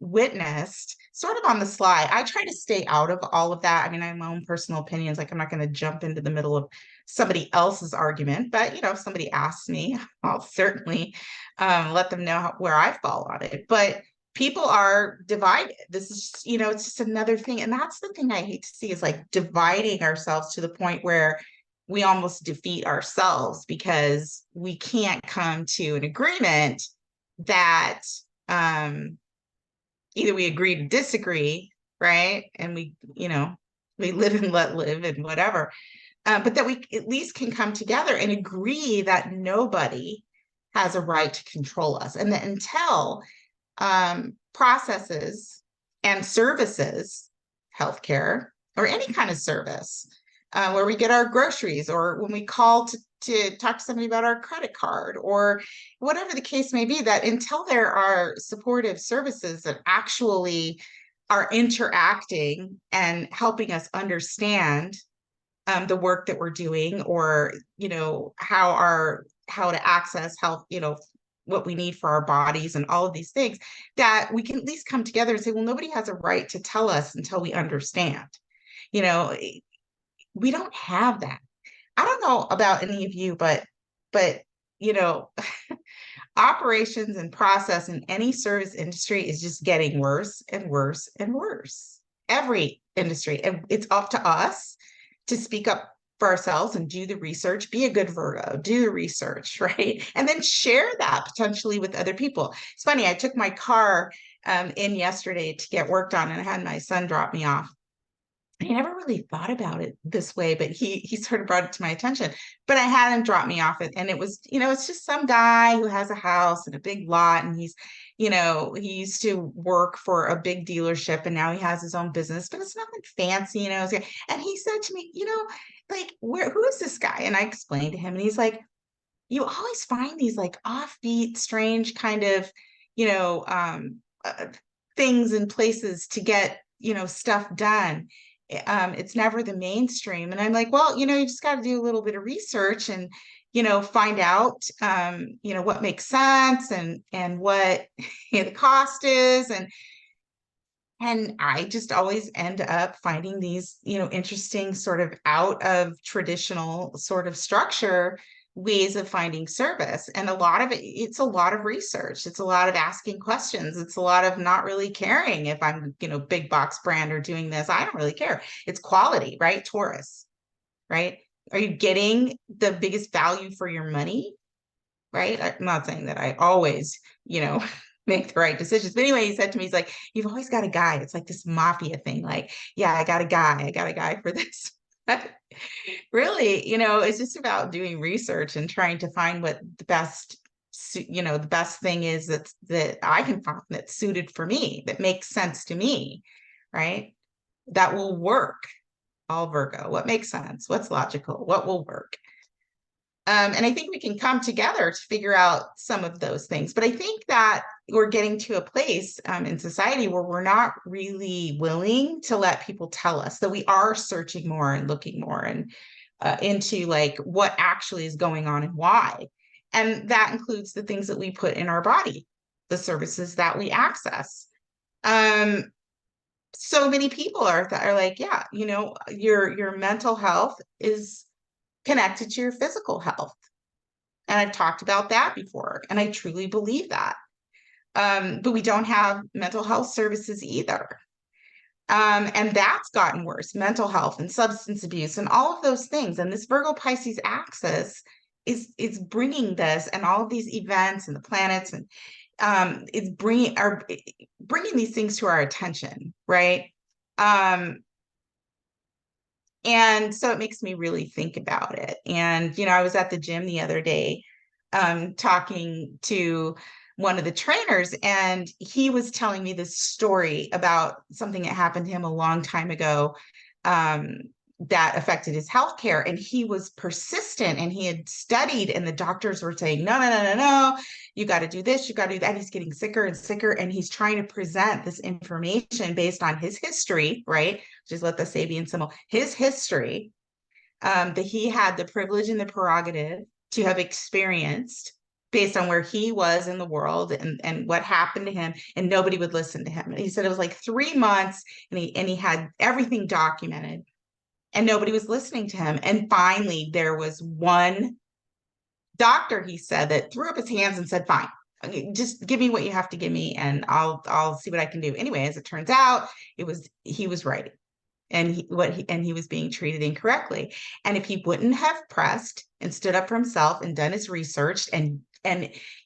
witnessed sort of on the sly. I try to stay out of all of that. I mean, I have my own personal opinions. Like, I'm not going to jump into the middle of somebody else's argument. But, if somebody asks me, I'll certainly let them know where I fall on it. But people are divided. This is, it's just another thing. And that's the thing I hate to see, is like dividing ourselves to the point where we almost defeat ourselves because we can't come to an agreement that either we agree to disagree, right? And we live and let live and whatever. But that we at least can come together and agree that nobody has a right to control us. And that until processes and services, healthcare, or any kind of service, where we get our groceries, or when we call to talk to somebody about our credit card, or whatever the case may be, that until there are supportive services that actually are interacting and helping us understand the work that we're doing, or how to access health, what we need for our bodies and all of these things, that we can at least come together and say, well, nobody has a right to tell us until we understand. You know, we don't have that. I don't know about any of you, but you know, operations and process in any service industry is just getting worse and worse and worse. Every industry. And it's up to us to speak up for ourselves and do the research, be a good Virgo, do the research, right? And then share that potentially with other people. It's funny, I took my car in yesterday to get worked on, and I had my son drop me off. I never really thought about it this way, but he sort of brought it to my attention. But I had him drop me off, and it was, it's just some guy who has a house and a big lot, and he used to work for a big dealership, and now he has his own business, but it's nothing fancy, And he said to me, like, who is this guy? And I explained to him, and he's like, you always find these like offbeat, strange kind of, you know, um, uh, things and places to get, stuff done. It's never the mainstream. And I'm like, well, you just got to do a little bit of research and, find out, what makes sense, and what the cost is. And I just always end up finding these, interesting sort of out of traditional sort of structure ways of finding service. And a lot of it's a lot of research. It's a lot of asking questions. It's a lot of not really caring if I'm, big box brand or doing this. I don't really care. It's quality, right? Taurus, right? Are you getting the biggest value for your money? Right? I'm not saying that I always, make the right decisions. But anyway, he said to me, he's like, you've always got a guy. It's like this mafia thing. Like, yeah, I got a guy for this. Really, it's just about doing research and trying to find what the best, the best thing is that I can find that's suited for me, that makes sense to me, right? That will work. All Virgo. What makes sense? What's logical? What will work? And I think we can come together to figure out some of those things. But I think that we're getting to a place in society where we're not really willing to let people tell us, that we are searching more and looking more and into like what actually is going on and why. And that includes the things that we put in our body, the services that we access. So many people are like, yeah, your mental health is connected to your physical health. And I've talked about that before, and I truly believe that. But we don't have mental health services either. And that's gotten worse, mental health and substance abuse and all of those things. And this Virgo Pisces axis is bringing this, and all of these events and the planets, and it's bringing these things to our attention, right? And so it makes me really think about it. And, I was at the gym the other day, talking to one of the trainers, and he was telling me this story about something that happened to him a long time ago, that affected his healthcare. And he was persistent, and he had studied, and the doctors were saying, no, no, no, no, no, you got to do this, you got to do that. He's getting sicker and sicker, and he's trying to present this information based on his history, right? Just let the Sabian symbol, his history, that he had the privilege and the prerogative to have experienced based on where he was in the world and what happened to him, and nobody would listen to him. And he said it was like 3 months, and he had everything documented, and nobody was listening to him. And finally, there was one doctor, he said, that threw up his hands and said, fine, just give me what you have to give me, and I'll see what I can do. Anyway, as it turns out, he was right. and he was being treated incorrectly. And if he wouldn't have pressed and stood up for himself and done his research and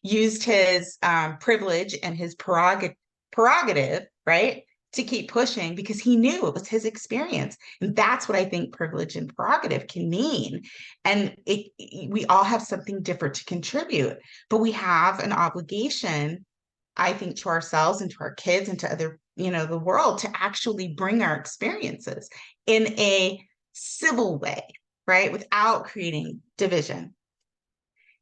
used his privilege and his prerogative, right, to keep pushing, because he knew it was his experience. And that's what I think privilege and prerogative can mean. And we all have something different to contribute, but we have an obligation, I think, to ourselves and to our kids and to other, the world, to actually bring our experiences in a civil way, right? Without creating division.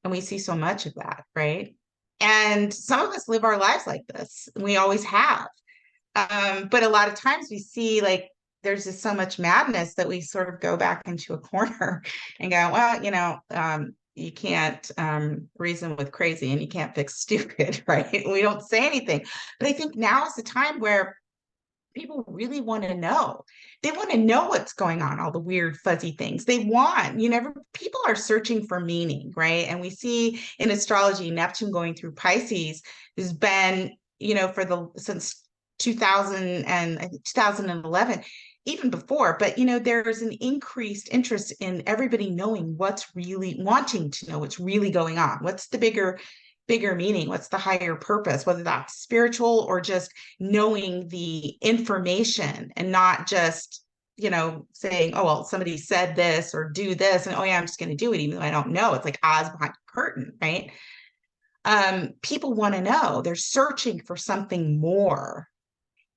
And we see so much of that, right? And some of us live our lives like this. We always have. But a lot of times we see, like, there's just so much madness that we sort of go back into a corner and go, well, you can't reason with crazy and you can't fix stupid, right? We don't say anything. But I think now is the time where people really want to know. They want to know what's going on, all the weird, fuzzy things. People are searching for meaning, right? And we see in astrology, Neptune going through Pisces has been, since 2000 and 2011, even before, but there's an increased interest in everybody knowing wanting to know what's really going on. What's the bigger meaning? What's the higher purpose, whether that's spiritual or just knowing the information and not just, saying, oh, well, somebody said this or do this. And, oh yeah, I'm just going to do it, even though I don't know. It's like eyes behind the curtain, right? People want to know. They're searching for something more.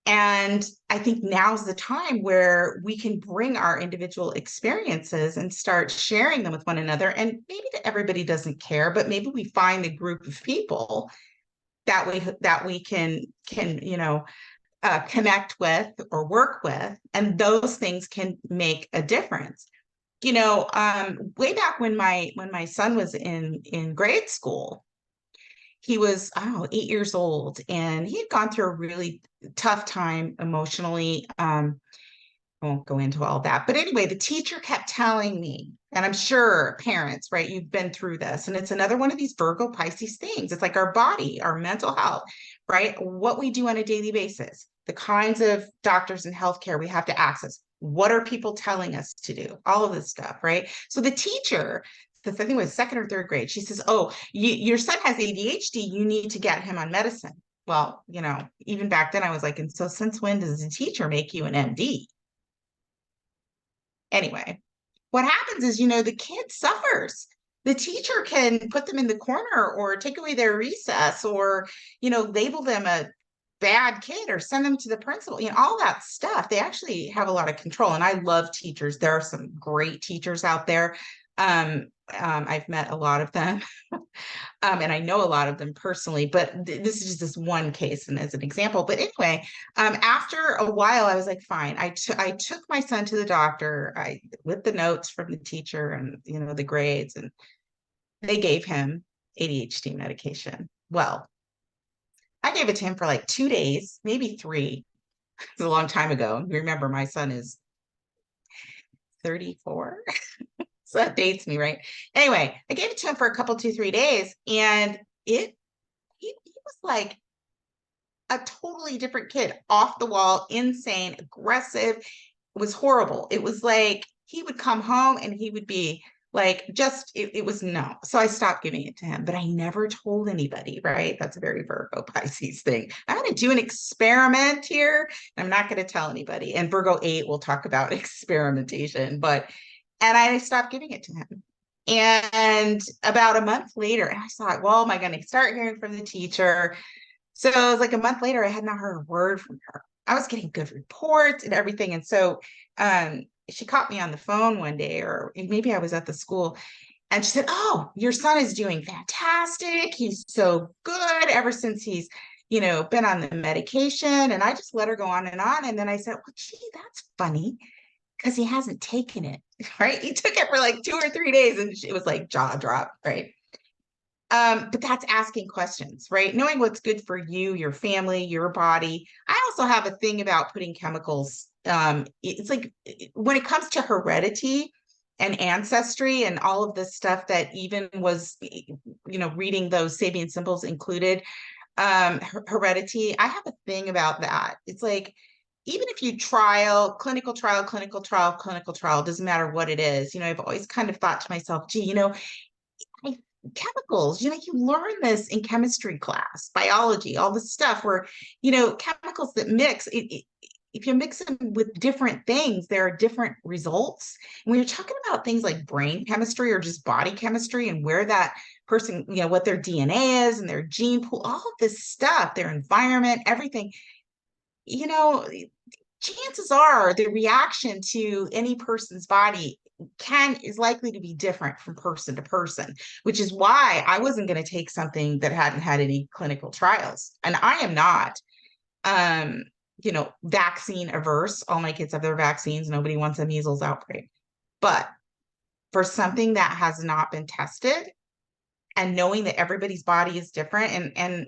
And I think now's the time where we can bring our individual experiences and start sharing them with one another. And maybe everybody doesn't care, but maybe we find a group of people that we can connect with or work with, and those things can make a difference. Way back when my son was in grade school, he was, I don't know, 8 years old, and he had gone through a really tough time emotionally. I won't go into all that. But anyway, the teacher kept telling me, and I'm sure parents, right, you've been through this, and it's another one of these Virgo Pisces things. It's like our body, our mental health, right? What we do on a daily basis, the kinds of doctors and healthcare we have to access. What are people telling us to do? All of this stuff, right? So the teacher, I think it was second or third grade, she says, oh, your son has ADHD. You need to get him on medicine. Well, even back then I was like, and so since when does a teacher make you an MD? Anyway, what happens is, the kid suffers. The teacher can put them in the corner or take away their recess or, label them a bad kid or send them to the principal, all that stuff. They actually have a lot of control. And I love teachers. There are some great teachers out there. I've met a lot of them. And I know a lot of them personally, but this is just this one case and as an example. But anyway, after a while, I was like, fine. I took my son to the doctor, with the notes from the teacher and, the grades, and they gave him ADHD medication. Well, I gave it to him for like 2 days, maybe 3. It's a long time ago. Remember, my son is 34. So that dates me, right? Anyway, I gave it to him for a couple, 2-3 days, and he was like a totally different kid, off the wall, insane, aggressive. It was horrible. It was like he would come home and he would be like, it was no. So I stopped giving it to him, but I never told anybody, right? That's a very Virgo Pisces thing. I'm going to do an experiment here. I'm not going to tell anybody. And Virgo-8 will talk about experimentation, and I stopped giving it to him. And about a month later, and I thought, well, am I going to start hearing from the teacher? So it was like a month later, I had not heard a word from her. I was getting good reports and everything. And so she caught me on the phone one day, or maybe I was at the school, and she said, oh, your son is doing fantastic. He's so good ever since he's, been on the medication. And I just let her go on. And then I said, well, gee, that's funny, because he hasn't taken it, right? He took it for like 2 or 3 days, and it was like jaw drop, right? But that's asking questions, right? Knowing what's good for you, your family, your body. I also have a thing about putting chemicals. It's like when it comes to heredity and ancestry and all of this stuff that even was, reading those Sabian symbols included, heredity. I have a thing about that. It's like, even if you trial, clinical trial, clinical trial, clinical trial, doesn't matter what it is, I've always kind of thought to myself, gee, I, chemicals, you learn this in chemistry class, biology, all this stuff where, chemicals that mix, if you mix them with different things, there are different results. And when you're talking about things like brain chemistry or just body chemistry and where that person, what their DNA is and their gene pool, all of this stuff, their environment, everything, you know, chances are the reaction to any person's body is likely to be different from person to person, which is why I wasn't going to take something that hadn't had any clinical trials. And I am not vaccine averse. All my kids have their vaccines. Nobody wants a measles outbreak. But for something that has not been tested and knowing that everybody's body is different and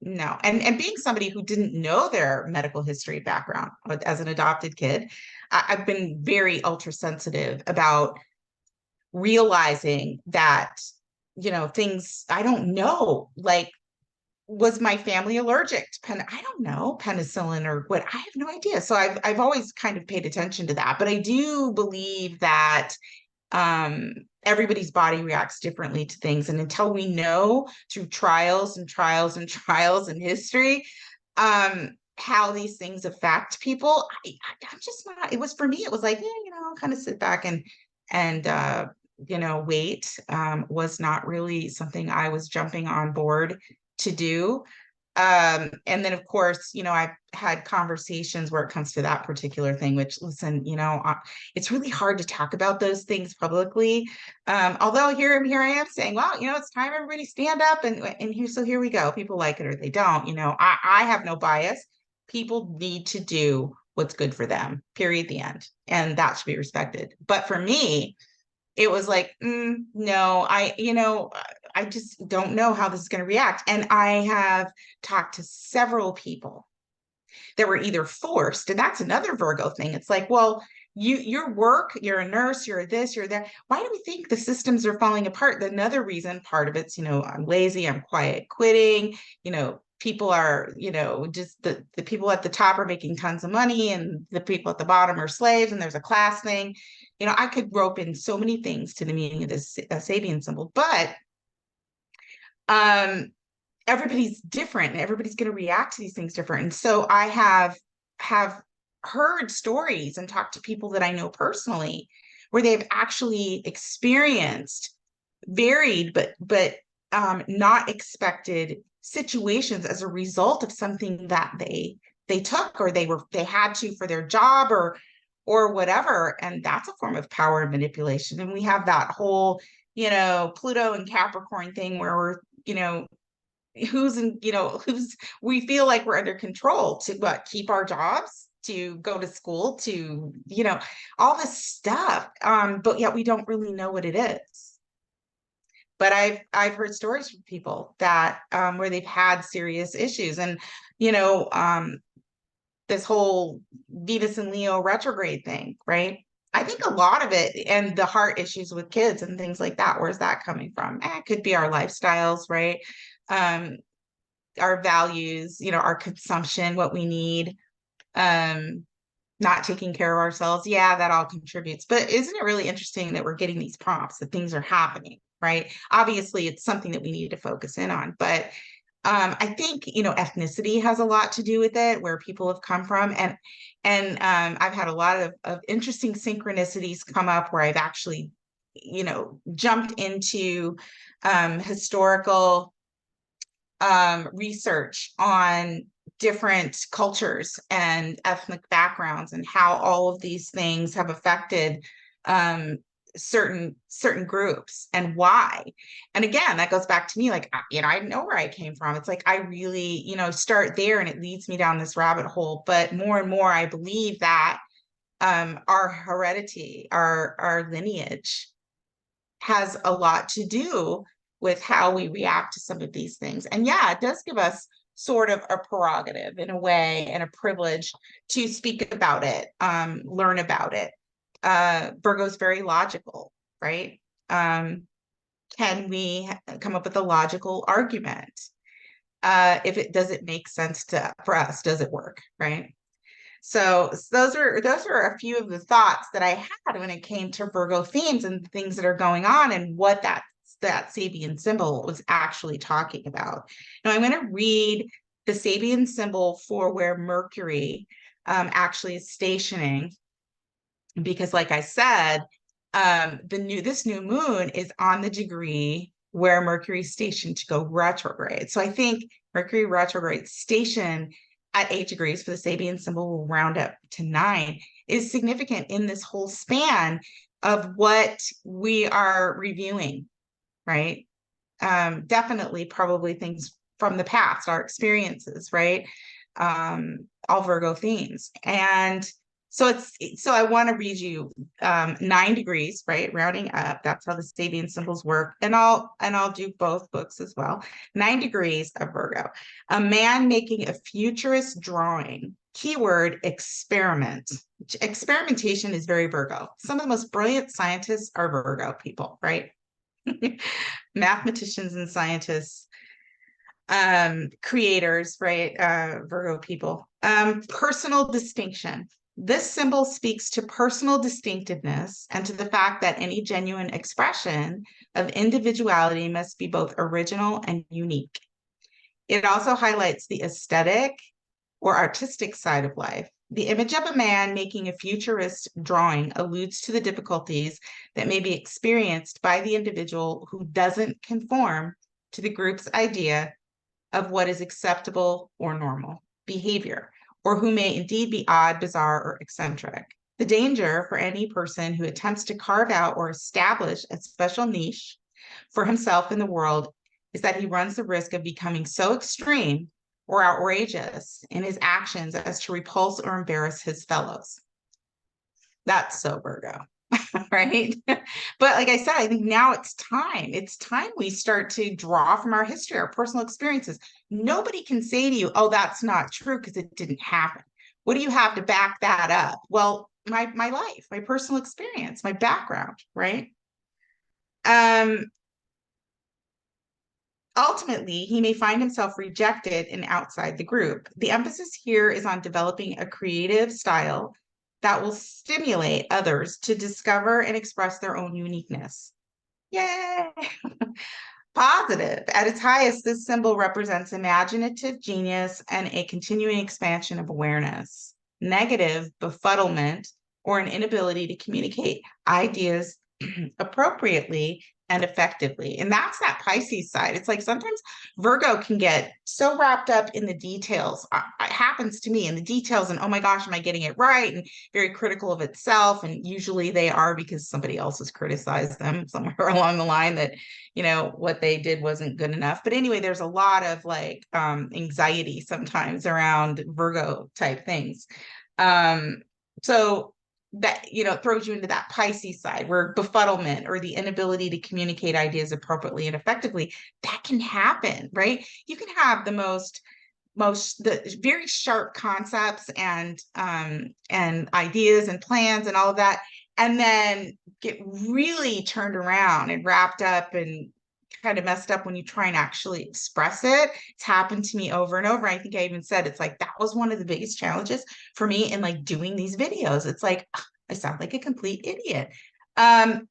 no. And being somebody who didn't know their medical history background as an adopted kid, I've been very ultra sensitive about realizing that, things I don't know, like, was my family allergic to I don't know, penicillin or what? I have no idea. So I've always kind of paid attention to that. But I do believe that everybody's body reacts differently to things. And until we know through trials and trials and trials in history, how these things affect people, I'm just not, it was for me, it was like, yeah, I'll kind of sit back and wait, was not really something I was jumping on board to do. And then of course, I've had conversations where it comes to that particular thing, which listen, it's really hard to talk about those things publicly. Although here I am saying, well, it's time everybody stand up and here we go. People like it or they don't, I have no bias. People need to do what's good for them, period, the end. And that should be respected. But for me, it was like, no, I just don't know how this is going to react. And I have talked to several people that were either forced, and that's another Virgo thing. It's like, well, your work, you're a nurse, you're this, you're that. Why do we think the systems are falling apart? Another reason, part of it's, I'm lazy, I'm quiet quitting, people are, just the people at the top are making tons of money and the people at the bottom are slaves and there's a class thing. I could rope in so many things to the meaning of this Sabian symbol, but everybody's different and everybody's going to react to these things different. And so I have heard stories and talked to people that I know personally where they've actually experienced varied but not expected situations as a result of something that they took or they had to for their job or whatever. And that's a form of power and manipulation. And we have that whole, Pluto and Capricorn thing where we're, who's we feel like we're under control to keep our jobs, to go to school, to, all this stuff. But yet we don't really know what it is. But I've heard stories from people that where they've had serious issues and, this whole Venus and Leo retrograde thing, right? I think a lot of it and the heart issues with kids and things like that, where's that coming from? It could be our lifestyles, right? Our values, our consumption, what we need, not taking care of ourselves. Yeah, that all contributes. But isn't it really interesting that we're getting these prompts, that things are happening, right? Obviously, it's something that we need to focus in on. But I think, ethnicity has a lot to do with it, where people have come from. And I've had a lot of interesting synchronicities come up where I've actually, jumped into historical research on different cultures and ethnic backgrounds and how all of these things have affected certain groups and why. And again, that goes back to me, like, I know where I came from. It's like I really, start there and it leads me down this rabbit hole. But more and more I believe that our heredity, our lineage has a lot to do with how we react to some of these things. And yeah, it does give us sort of a prerogative in a way and a privilege to speak about it, learn about it. Virgo's very logical, right? Can we come up with a logical argument? If it does it make sense for us? Does it work, right? So those are a few of the thoughts that I had when it came to Virgo themes and things that are going on and what that Sabian symbol was actually talking about. Now I'm going to read the Sabian symbol for where Mercury actually is stationing, because like I said, this new moon is on the degree where Mercury is stationed to go retrograde. So I think Mercury retrograde station at 8 degrees for the Sabian symbol will round up to 9 is significant in this whole span of what we are reviewing, right? Definitely probably things from the past, our experiences, right? All Virgo themes. And so I want to read you 9 degrees, right? Rounding up. That's how the Sabian symbols work. And I'll do both books as well. 9 degrees of Virgo. A man making a futurist drawing. Keyword experiment. Experimentation is very Virgo. Some of the most brilliant scientists are Virgo people, right? Mathematicians and scientists, creators, right? Virgo people. Personal distinction. This symbol speaks to personal distinctiveness and to the fact that any genuine expression of individuality must be both original and unique. It also highlights the aesthetic or artistic side of life. The image of a man making a futurist drawing alludes to the difficulties that may be experienced by the individual who doesn't conform to the group's idea of what is acceptable or normal behavior, or who may indeed be odd, bizarre, or eccentric. The danger for any person who attempts to carve out or establish a special niche for himself in the world is that he runs the risk of becoming so extreme or outrageous in his actions as to repulse or embarrass his fellows. That's so Virgo, right? But like I said, I think now it's time. It's time we start to draw from our history, our personal experiences. Nobody can say to you, oh, that's not true because it didn't happen. What do you have to back that up? Well, my life, my personal experience, my background, right? Ultimately, he may find himself rejected and outside the group. The emphasis here is on developing a creative style that will stimulate others to discover and express their own uniqueness. Yay! Positive. At its highest, this symbol represents imaginative genius and a continuing expansion of awareness. Negative, befuddlement, or an inability to communicate ideas appropriately and effectively. And that's that Pisces side. It's like sometimes Virgo can get so wrapped up in the details. It happens to me in the details and, oh my gosh, am I getting it right? And very critical of itself. And usually they are because somebody else has criticized them somewhere along the line that, what they did wasn't good enough. But anyway, there's a lot of like anxiety sometimes around Virgo type things. So that throws you into that Pisces side where befuddlement or the inability to communicate ideas appropriately and effectively, that can happen, right? You can have the very sharp concepts and ideas and plans and all of that, and then get really turned around and wrapped up and kind of messed up when you try and actually express it. It's happened to me over and over. I think I even said it's like that was one of the biggest challenges for me in like doing these videos. It's like I sound like a complete idiot.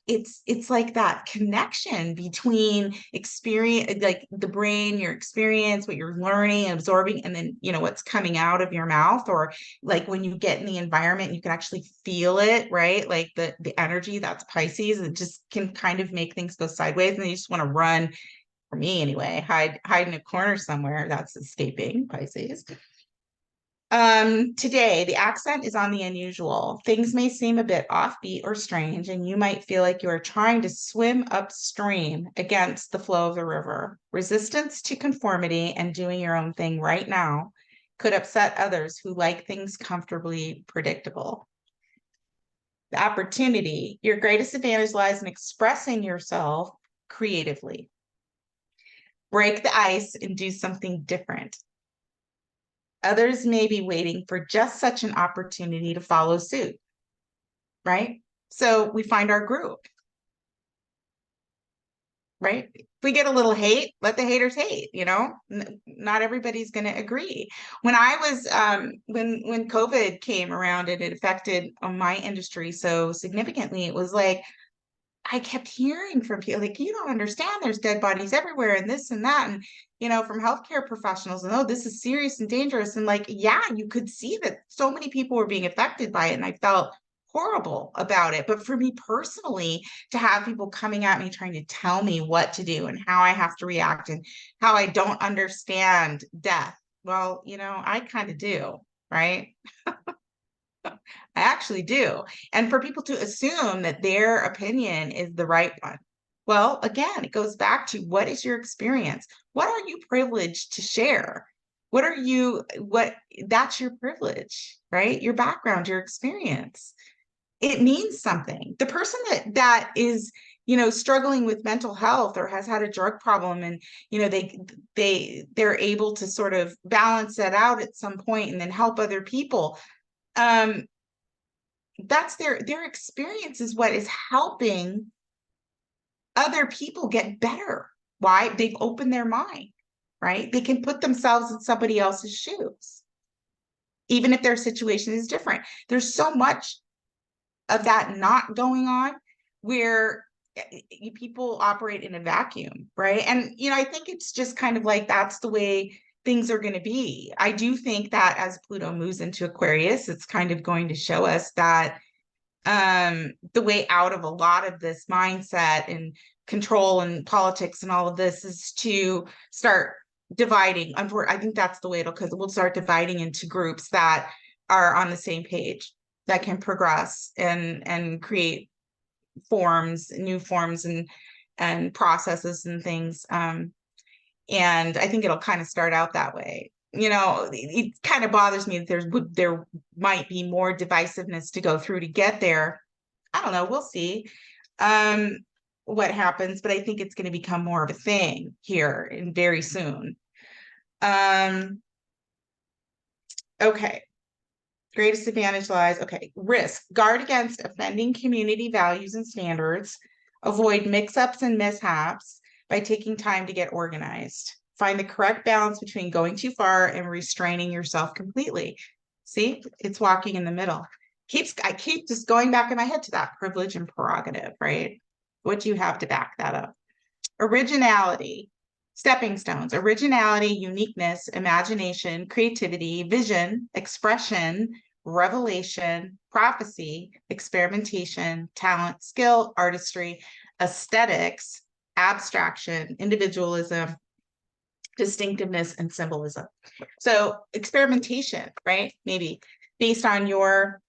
It's like that connection between experience, like the brain, your experience, what you're learning and absorbing, and then what's coming out of your mouth, or like when you get in the environment, you can actually feel it, right? Like the energy, that's Pisces. It just can kind of make things go sideways, and then you just want to run. For me, anyway, hide in a corner somewhere. That's escaping Pisces. Today, the accent is on the unusual. Things may seem a bit offbeat or strange, and you might feel like you are trying to swim upstream against the flow of the river. Resistance to conformity and doing your own thing right now could upset others who like things comfortably predictable. The opportunity, your greatest advantage lies in expressing yourself creatively. Break the ice and do something different. Others may be waiting for just such an opportunity to follow suit, right? So we find our group, right? we get a little hate, let the haters hate, you know. Not everybody's going to agree. When I was when COVID came around and it affected my industry so significantly, it was like I kept hearing from people like, you don't understand, there's dead bodies everywhere and this and that. And, you know, from healthcare professionals, and oh, this is serious and dangerous. And like, yeah, you could see that so many people were being affected by it. And I felt horrible about it. But for me personally, to have people coming at me trying to tell me what to do and how I have to react and how I don't understand death. Well, you know, I kind of do, right? I actually do. And for people to assume that their opinion is the right one. Well, again, it goes back to what is your experience? What are you privileged to share? What that's your privilege, right? Your background, your experience. It means something. The person that is, you know, struggling with mental health or has had a drug problem and, you know, they're able to sort of balance that out at some point and then help other people. That's their experience is what is helping other people get better. Why? They've opened their mind, right? They can put themselves in somebody else's shoes, even if their situation is different. There's so much of that not going on where people operate in a vacuum, right? And, you know, I think it's just kind of like that's the way things are going to be. I do think that as Pluto moves into Aquarius, it's kind of going to show us that the way out of a lot of this mindset and control and politics and all of this is to start dividing. I think that's the way because we'll start dividing into groups that are on the same page, that can progress and create new forms and processes and things. And I think it'll kind of start out that way. You know, it kind of bothers me that there might be more divisiveness to go through to get there. I don't know. We'll see what happens, but I think it's going to become more of a thing here and very soon. Okay. Greatest advantage lies. Okay. Risk. Guard against offending community values and standards. Avoid mix-ups and mishaps by taking time to get organized. Find the correct balance between going too far and restraining yourself completely. See, it's walking in the middle. I keep just going back in my head to that privilege and prerogative, right? What do you have to back that up? Originality, stepping stones, originality, uniqueness, imagination, creativity, vision, expression, revelation, prophecy, experimentation, talent, skill, artistry, aesthetics, abstraction, individualism, distinctiveness, and symbolism. So experimentation, right? Maybe based on your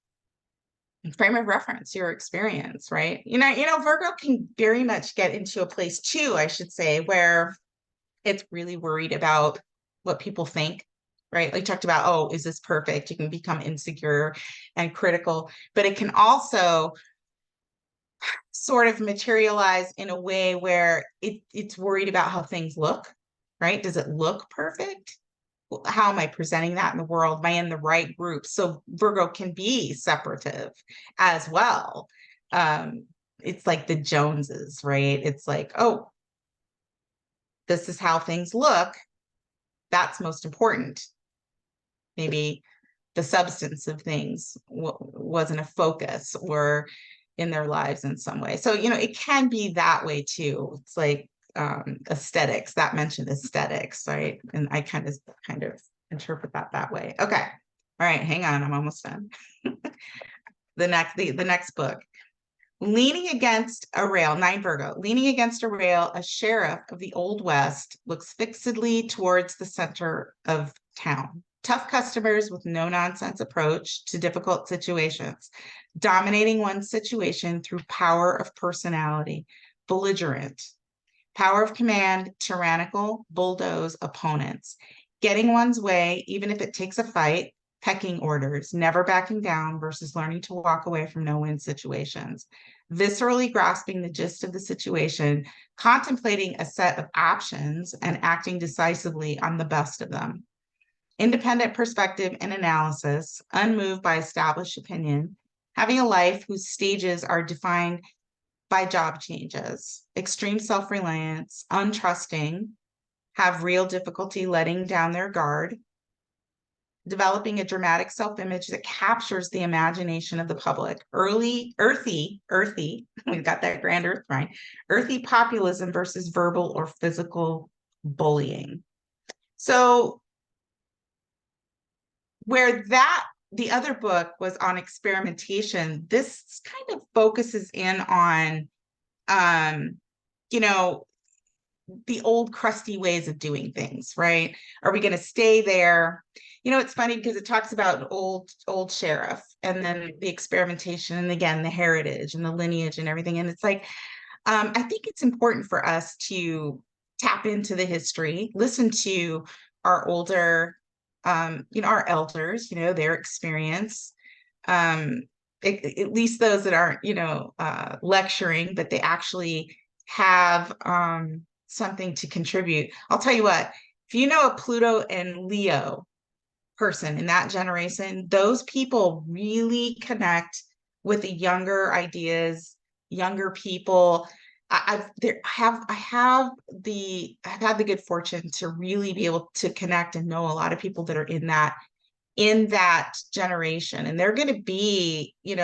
frame of reference, your experience, right? You know, Virgo can very much get into a place too, I should say, where it's really worried about what people think, right? Like talked about, oh, is this perfect? You can become insecure and critical, but it can also sort of materialize in a way where it's worried about how things look, right? Does it look perfect? How am I presenting that in the world? Am I in the right group? So Virgo can be separative as well. It's like the Joneses, right? It's like, oh, this is how things look. That's most important. Maybe the substance of things wasn't a focus or in their lives in some way. So, you know, it can be that way too. It's like aesthetics, that mentioned aesthetics, right? And I kind of interpret that way. Okay. All right, hang on, I'm almost done. The next book. Leaning against a rail, 9 Virgo, leaning against a rail, a sheriff of the Old West looks fixedly towards the center of town. Tough customers with no-nonsense approach to difficult situations, dominating one's situation through power of personality, belligerent, power of command, tyrannical, bulldoze opponents, getting one's way, even if it takes a fight, pecking orders, never backing down versus learning to walk away from no-win situations, viscerally grasping the gist of the situation, contemplating a set of options and acting decisively on the best of them. Independent perspective and analysis, unmoved by established opinion, having a life whose stages are defined by job changes, extreme self-reliance, untrusting, have real difficulty letting down their guard, developing a dramatic self-image that captures the imagination of the public, earthy, we've got that grand earth sign, earthy populism versus verbal or physical bullying. So where the other book was on experimentation, this kind of focuses in on, you know, the old crusty ways of doing things, right? Are we going to stay there? You know, it's funny because it talks about an old sheriff and then the experimentation and again, the heritage and the lineage and everything. And it's like, I think it's important for us to tap into the history, listen to our older, our elders, their experience, at least those that aren't, lecturing, but they actually have something to contribute. I'll tell you what, if you know a Pluto and Leo person in that generation, those people really connect with the younger ideas, younger people. I've had the good fortune to really be able to connect and know a lot of people that are in that generation, and they're going to be, in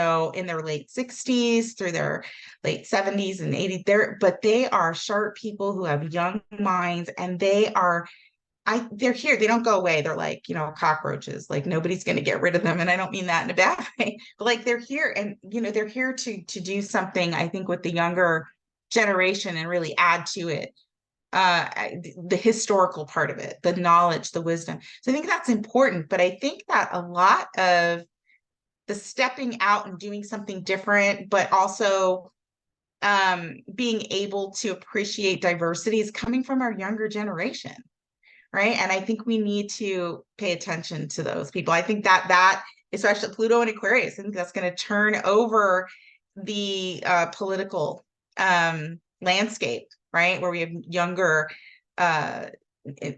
their late 60s through their late 70s and 80s. But they are sharp people who have young minds, and they're here. They don't go away. They're like, cockroaches. Like nobody's going to get rid of them. And I don't mean that in a bad way, but like they're here, and they're here to do something, I think, with the younger generation and really add to it. The historical part of it, the knowledge, the wisdom. So I think that's important. But I think that a lot of the stepping out and doing something different, but also being able to appreciate diversity is coming from our younger generation, right? And I think we need to pay attention to those people. I think that especially Pluto and Aquarius, I think that's going to turn over the political landscape, right? Where we have younger,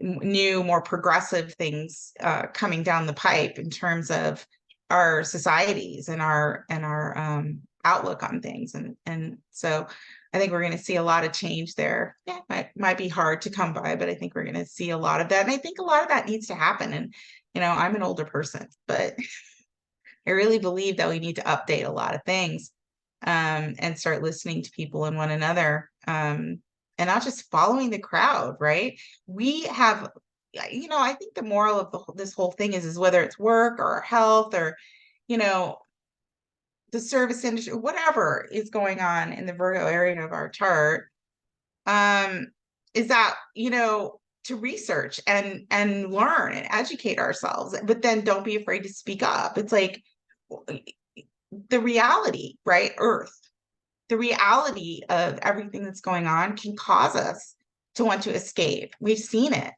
new, more progressive things coming down the pipe in terms of our societies and our outlook on things. And so I think we're going to see a lot of change there. Yeah, might be hard to come by, but I think we're going to see a lot of that. And I think a lot of that needs to happen. And, I'm an older person, but I really believe that we need to update a lot of things and start listening to people and one another, and not just following the crowd, right? We have, I think the moral of this whole thing is whether it's work or health or, the service industry, whatever is going on in the Virgo area of our chart, is that, to research and learn and educate ourselves, but then don't be afraid to speak up. It's like the reality, right? The reality of everything that's going on can cause us to want to escape. We've seen it,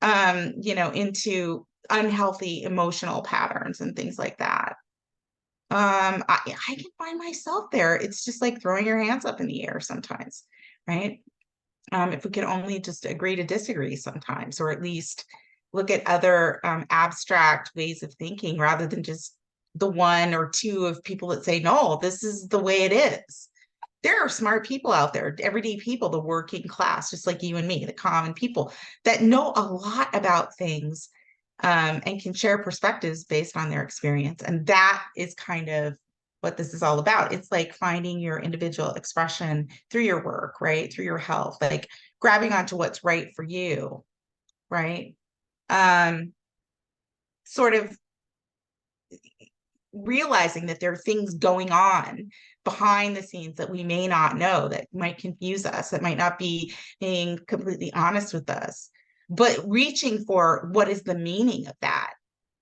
into unhealthy emotional patterns and things like that. I can find myself there. It's just like throwing your hands up in the air sometimes, right? If we could only just agree to disagree sometimes, or at least look at other abstract ways of thinking rather than just the one or two of people that say, no, this is the way it is. There are smart people out there, everyday people, the working class, just like you and me, the common people that know a lot about things and can share perspectives based on their experience. And that is kind of what this is all about. It's like finding your individual expression through your work, right? Through your health, like grabbing onto what's right for you, right? Sort of realizing that there are things going on behind the scenes that we may not know, that might confuse us, that might not be being completely honest with us, but reaching for what is the meaning of that,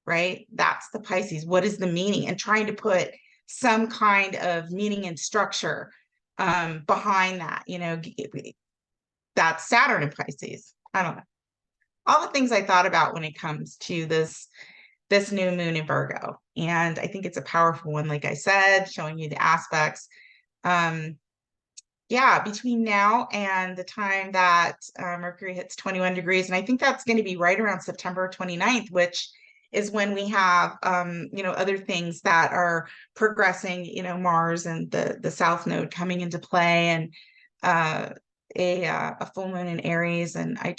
right? That's the Pisces. What is the meaning? And trying to put some kind of meaning and structure behind that, that's Saturn and Pisces. I don't know. All the things I thought about when it comes to this new moon in Virgo. And I think it's a powerful one, like I said, showing you the aspects. Between now and the time that Mercury hits 21 degrees, and I think that's going to be right around September 29th, which is when we have, other things that are progressing, Mars and the South Node coming into play, and a full moon in Aries. And I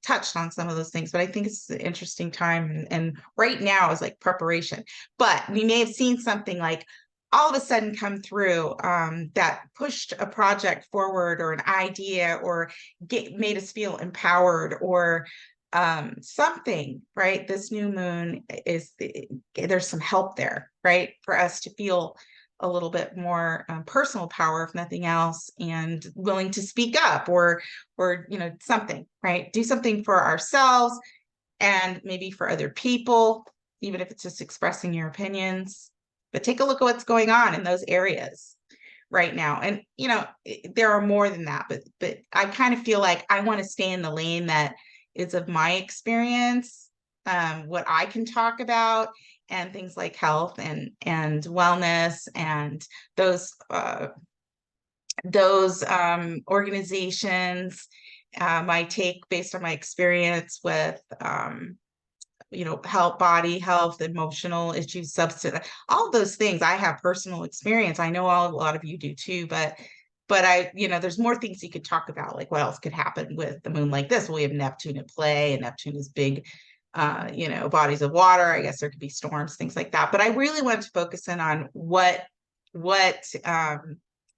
touched on some of those things, but I think it's an interesting time. And right now is like preparation. But we may have seen something like all of a sudden come through that pushed a project forward, or an idea, or made us feel empowered, or something, right? This new moon there's some help there, right? For us to feel a little bit more personal power, if nothing else, and willing to speak up, or something, right? Do something for ourselves, and maybe for other people, even if it's just expressing your opinions. But take a look at what's going on in those areas right now. And there are more than that, but I kind of feel like I want to stay in the lane that is of my experience, what I can talk about, and things like health and wellness, and those organizations. My take based on my experience with health, body health, emotional issues, substance, all those things. I have personal experience. I know a lot of you do too, but there's more things you could talk about, like what else could happen with the moon like this. Well, we have Neptune at play, and Neptune is big, bodies of water. I guess there could be storms, things like that. But I really want to focus in on what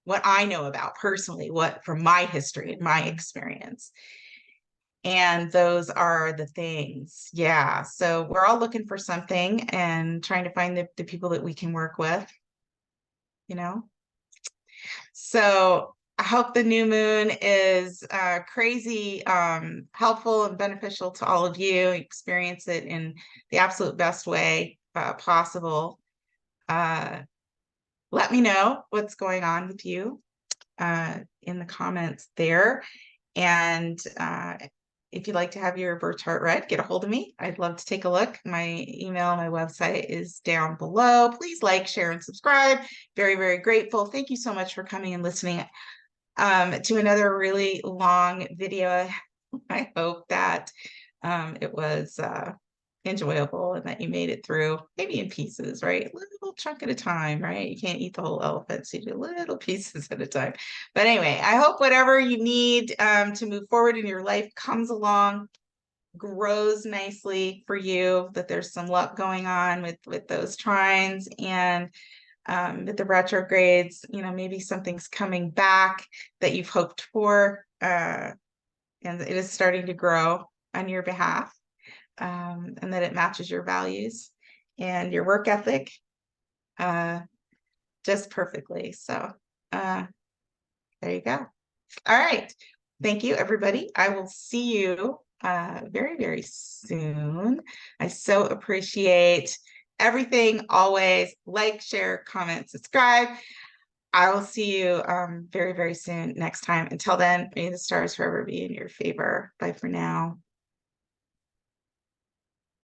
I know about personally, what from my history and my experience. And those are the things. Yeah. So we're all looking for something and trying to find the people that we can work with, So I hope the new moon is crazy helpful and beneficial to all of you. Experience it in the absolute best way possible. Let me know what's going on with you in the comments there. And if you'd like to have your birth chart read, get a hold of me. I'd love to take a look. My email, my website is down below. Please like, share, and subscribe. Very, very grateful. Thank you so much for coming and listening to another really long video. I hope that it was enjoyable, and that you made it through, maybe in pieces, right? A little chunk at a time, right? You can't eat the whole elephant, so you do little pieces at a time. But anyway, I hope whatever you need to move forward in your life comes along, grows nicely for you, that there's some luck going on with those trines, and with the retrogrades, maybe something's coming back that you've hoped for, and it is starting to grow on your behalf. And that it matches your values and your work ethic just perfectly. So there you go. All right. Thank you, everybody. I will see you very, very soon. I so appreciate everything. Always like, share, comment, subscribe. I will see you very, very soon next time. Until then, may the stars forever be in your favor. Bye for now.